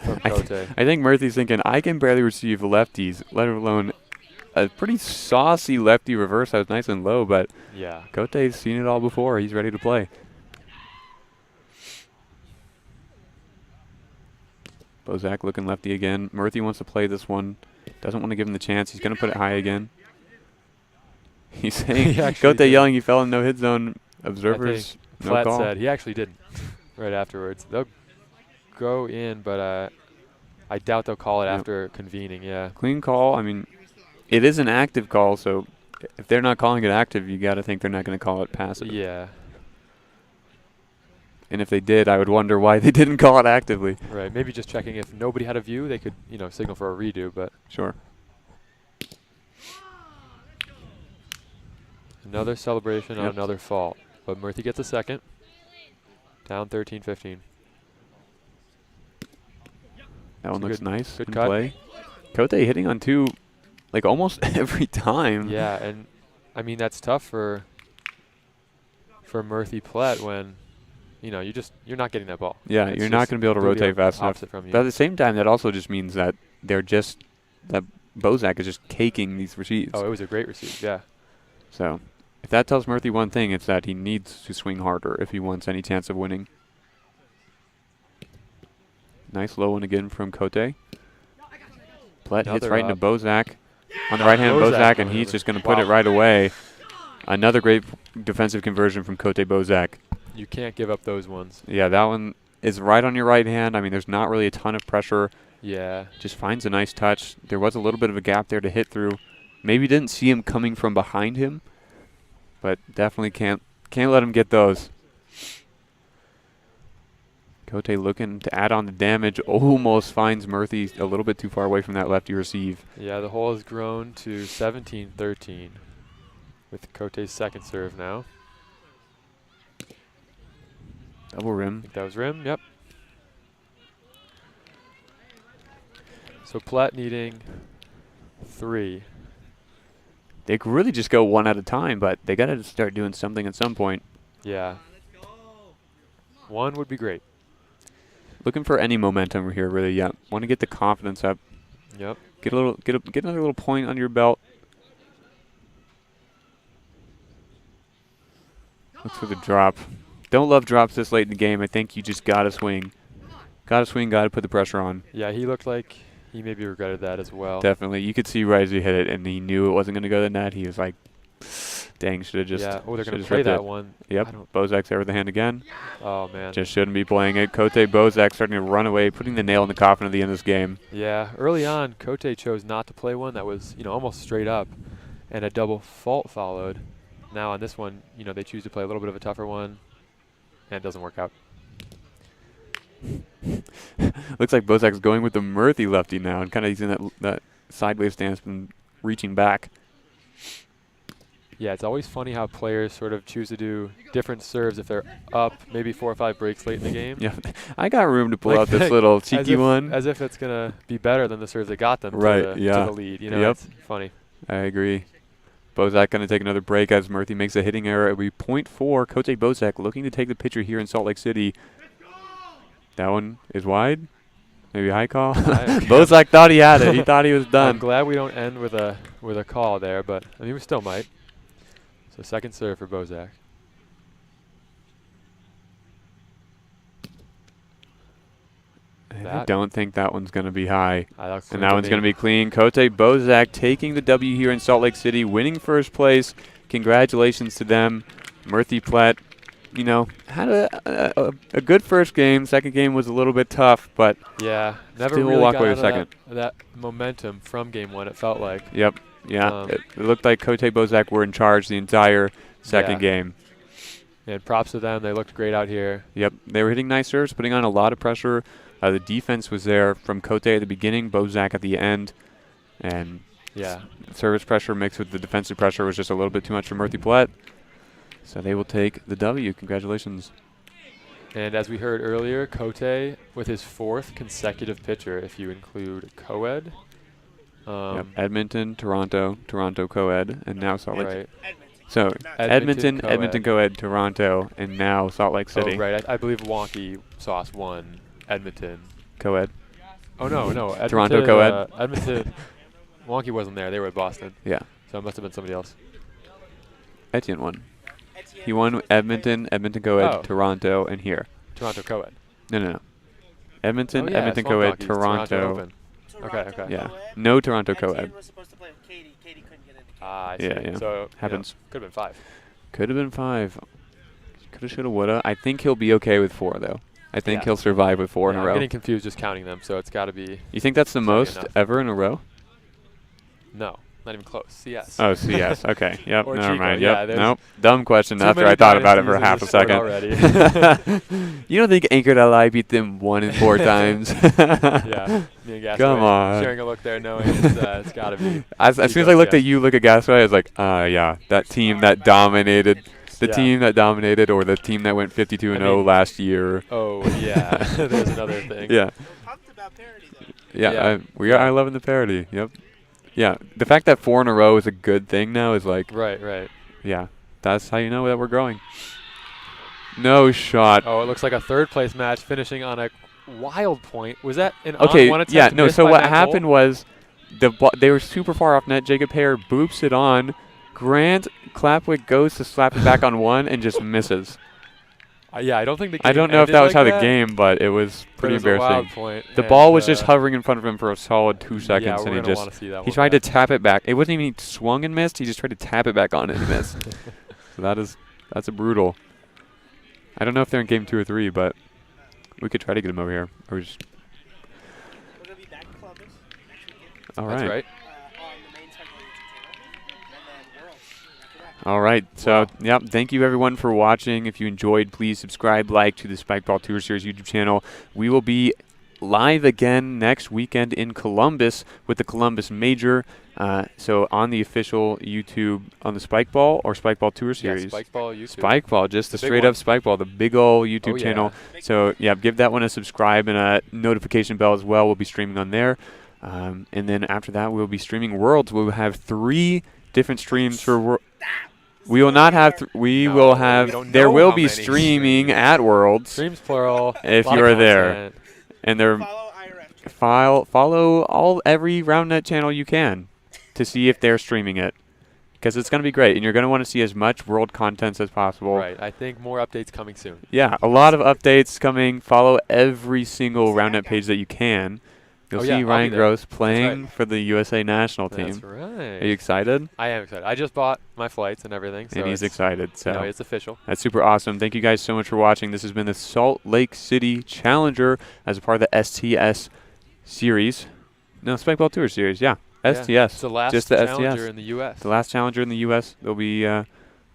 from Kote. I think Murthy's thinking, I can barely receive lefties, let alone a pretty saucy lefty reverse that was nice and low, but yeah, Kote's seen it all before. He's ready to play. Bozak looking lefty again. Murthy wants to play this one. Doesn't want to give him the chance. He's going to put it high again. He's saying, Kote yelling he fell in no hit zone. Observers, no Platt call. said he actually didn't right afterwards. They'll go in, but I doubt they'll call it after convening, yeah. Clean call. I mean, it is an active call, so if they're not calling it active, you got to think they're not going to call it passive. Yeah. And if they did, I would wonder why they didn't call it actively. Right, maybe just checking if nobody had a view, they could, you know, signal for a redo, but. Sure. Another celebration on another fault, but Murthy gets a second. Down 13-15. That one looks nice. Good in cut. Play. Kote hitting on 2, like almost every time. Yeah, and I mean that's tough for Murthy Platt when, you know, you're not getting that ball. Yeah, you're not going to be able to rotate fast enough. From you. But at the same time, that also just means that that Bozak is just caking these receives. Oh, it was a great receive, yeah. So if that tells Murthy one thing, it's that he needs to swing harder if he wants any chance of winning. Nice low one again from Kote. Platt hits right into Bozak. On the right hand of Bozak, and he's just going to put it right away. Another great defensive conversion from Kote Bozak. You can't give up those ones. Yeah, that one is right on your right hand. I mean, there's not really a ton of pressure. Yeah. Just finds a nice touch. There was a little bit of a gap there to hit through. Maybe didn't see him coming from behind him, but definitely can't let him get those. Kote looking to add on the damage. Almost finds Murthy a little bit too far away from that lefty receive. Yeah, the hole has grown to 17-13 with Kote's second serve now. Double rim. I think that was rim, yep. So Platt needing 3. They could really just go one at a time, but they got to start doing something at some point. Yeah. 1 would be great. Looking for any momentum here, really. Yeah, want to get the confidence up. Yep. Get another little point under your belt. Looks for the drop. Don't love drops this late in the game. I think you just got to swing. Got to swing, got to put the pressure on. Yeah, he looked like he maybe regretted that as well. Definitely. You could see right as he hit it, and he knew it wasn't going to go to the net. He was like, dang, should have just. Yeah, oh, they're going to play that one. Yep, Bozak's there with the hand again. Oh, man. Just shouldn't be playing it. Kote Bozak starting to run away, putting the nail in the coffin at the end of this game. Yeah, early on, Kote chose not to play one that was, almost straight up, and a double fault followed. Now on this one, they choose to play a little bit of a tougher one, and it doesn't work out. Looks like Bozak's going with the Murthy lefty now and kind of using that sideways stance and reaching back. Yeah, it's always funny how players sort of choose to do different serves if they're up maybe 4 or 5 breaks late in the game. Yeah, I got room to pull out this little cheeky one. As if it's going to be better than the serves that got them to the lead. It's funny. I agree. Bozak going to take another break as Murthy makes a hitting error. It will be .4. Kote Bozak looking to take the pitcher here in Salt Lake City. That one is wide. Maybe high call. Bozak thought he had it. He thought he was done. I'm glad we don't end with a call there, but I mean we still might. So second serve for Bozak. I don't think that one's going to be high. And that one's going to be clean. Kote Bozak taking the W here in Salt Lake City, winning first place. Congratulations to them. Murthy Platt, had a good first game. Second game was a little bit tough, but yeah, never still really walk got away out with second. That momentum from game one, it felt like. Yep. Yeah. It looked like Kote Bozak were in charge the entire second game. And props to them. They looked great out here. Yep. They were hitting nice serves, putting on a lot of pressure. The defense was there from Kote at the beginning, Bozak at the end. And service pressure mixed with the defensive pressure was just a little bit too much for Murthy Platt. So they will take the W. Congratulations. And as we heard earlier, Kote with his 4th consecutive pitcher, if you include co-ed. Edmonton, Toronto, Toronto co-ed, and now Salt Lake. Right. So Edmonton co-ed, Toronto, and now Salt Lake City. Oh, right. I believe Wonky Sauce won Edmonton. Co-ed. Oh, no. Edmonton, Toronto co-ed. Edmonton. Wonky wasn't there. They were at Boston. Yeah. So it must have been somebody else. Etienne won. He won Edmonton co-ed, Toronto, and here. Toronto co-ed. No. Edmonton, Edmonton co-ed, Toronto. Okay. Yeah. No Toronto co-ed. Etienne was supposed to play with Katie. Katie couldn't get into Katie. I see. Yeah. So happens. Could have been 5. Could have been 5. Coulda, shoulda, woulda. I think he'll be okay with 4 though. I think he'll survive with 4 in a row. I'm getting confused just counting them, so it's got to be. You think that's the most enough. ever in a row? No, not even close. CS. Oh, CS. Okay. Yep. Or Never Chico. mind. Yeah, Yep. Nope. Dumb question after I thought about it for half a second. You don't think Anchor LI beat them 1 in 4 times? Yeah. Me and Gasway Come on. sharing a look there, knowing it's got to be. As soon as I looked at you, look at Gasway, I was like, yeah, that team that dominated. The team that dominated, or the team that went 52-0 last year. Oh yeah, there's another thing. Yeah. I'm pumped about parody though. Yeah, we are loving the parody. Yep. Yeah, the fact that 4 in a row is a good thing now is like. Right. Yeah, that's how you know that we're growing. No shot. Oh, it looks like a 3rd place match finishing on a wild point. Was that an okay? on one attempt? Yeah, no. missed So by what Matt happened Cole? was they were super far off net. Jacob Hare boops it on. Grant Clapwick goes to slap it back on 1 and just misses. Yeah, I don't think the game I don't know if ended that was like how the game, but it was pretty But it was a embarrassing. wild point, The and, ball was just hovering in front of him for a solid 2 seconds, yeah, and we're he gonna just wanna see that he one tried to back. tap it back. It wasn't even he swung and missed. He just tried to tap it back on and he missed. So that's a brutal. I don't know if they're in game 2 or 3, but we could try to get him over here. Or just We're gonna be back in Columbus next weekend. all That's right. right. On the main Cycle YouTube channel, and then Worlds after that. All right. So, yep. Thank you, everyone, for watching. If you enjoyed, please subscribe, like to the Spikeball Tour Series YouTube channel. We will be live again next weekend in Columbus with the Columbus Major. So on the official YouTube on the Spikeball or Spikeball Tour Series. Yeah, Spikeball YouTube. Spikeball, just the The big straight one. up Spikeball, the big ol' YouTube Oh, yeah. channel. So, yeah, give that one a subscribe and a notification bell as well. We'll be streaming on there. And then after that, we'll be streaming Worlds. We'll have 3 different streams for We will not have. We No, will we have. don't There know will how be many streaming at Worlds Streams plural. if lot you of are there, content. and they're Follow IRF. follow every RoundNet channel you can to see if they're streaming it. because it's going to be great, and you're going to want to see as much world content as possible. Right. I think more updates coming soon. Yeah, a lot of updates coming. Follow every single Roundnet page that you can. You'll Oh, see yeah, I'll be Ryan there. Gross playing right. for the USA national team. That's right. Are you excited? I am excited. I just bought my flights and everything. So And he's it's, excited. So you know, it's official. that's super awesome. Thank you guys so much for watching. This has been the Salt Lake City Challenger as a part of the STS series. No, Spikeball Tour series. Yeah, STS. It's the last Just the challenger STS. in the U.S. The last challenger in the U.S. There'll be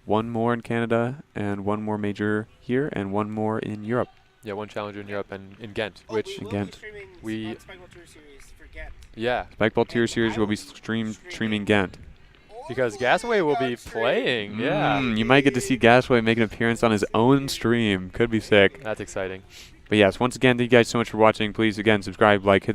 one more in Canada and one more major here and one more in Europe. Yeah, one challenger in Europe and in Ghent, which we will again, be streaming we- Spikeball Tour Series for Ghent. yeah, Spikeball Tour series will be streaming Ghent. because Gasaway will be playing. Yeah, You might get to see Gasway make an appearance on his own stream. Could be sick. that's exciting. But yes, once again, thank you guys so much for watching. Please, again, subscribe, like, hit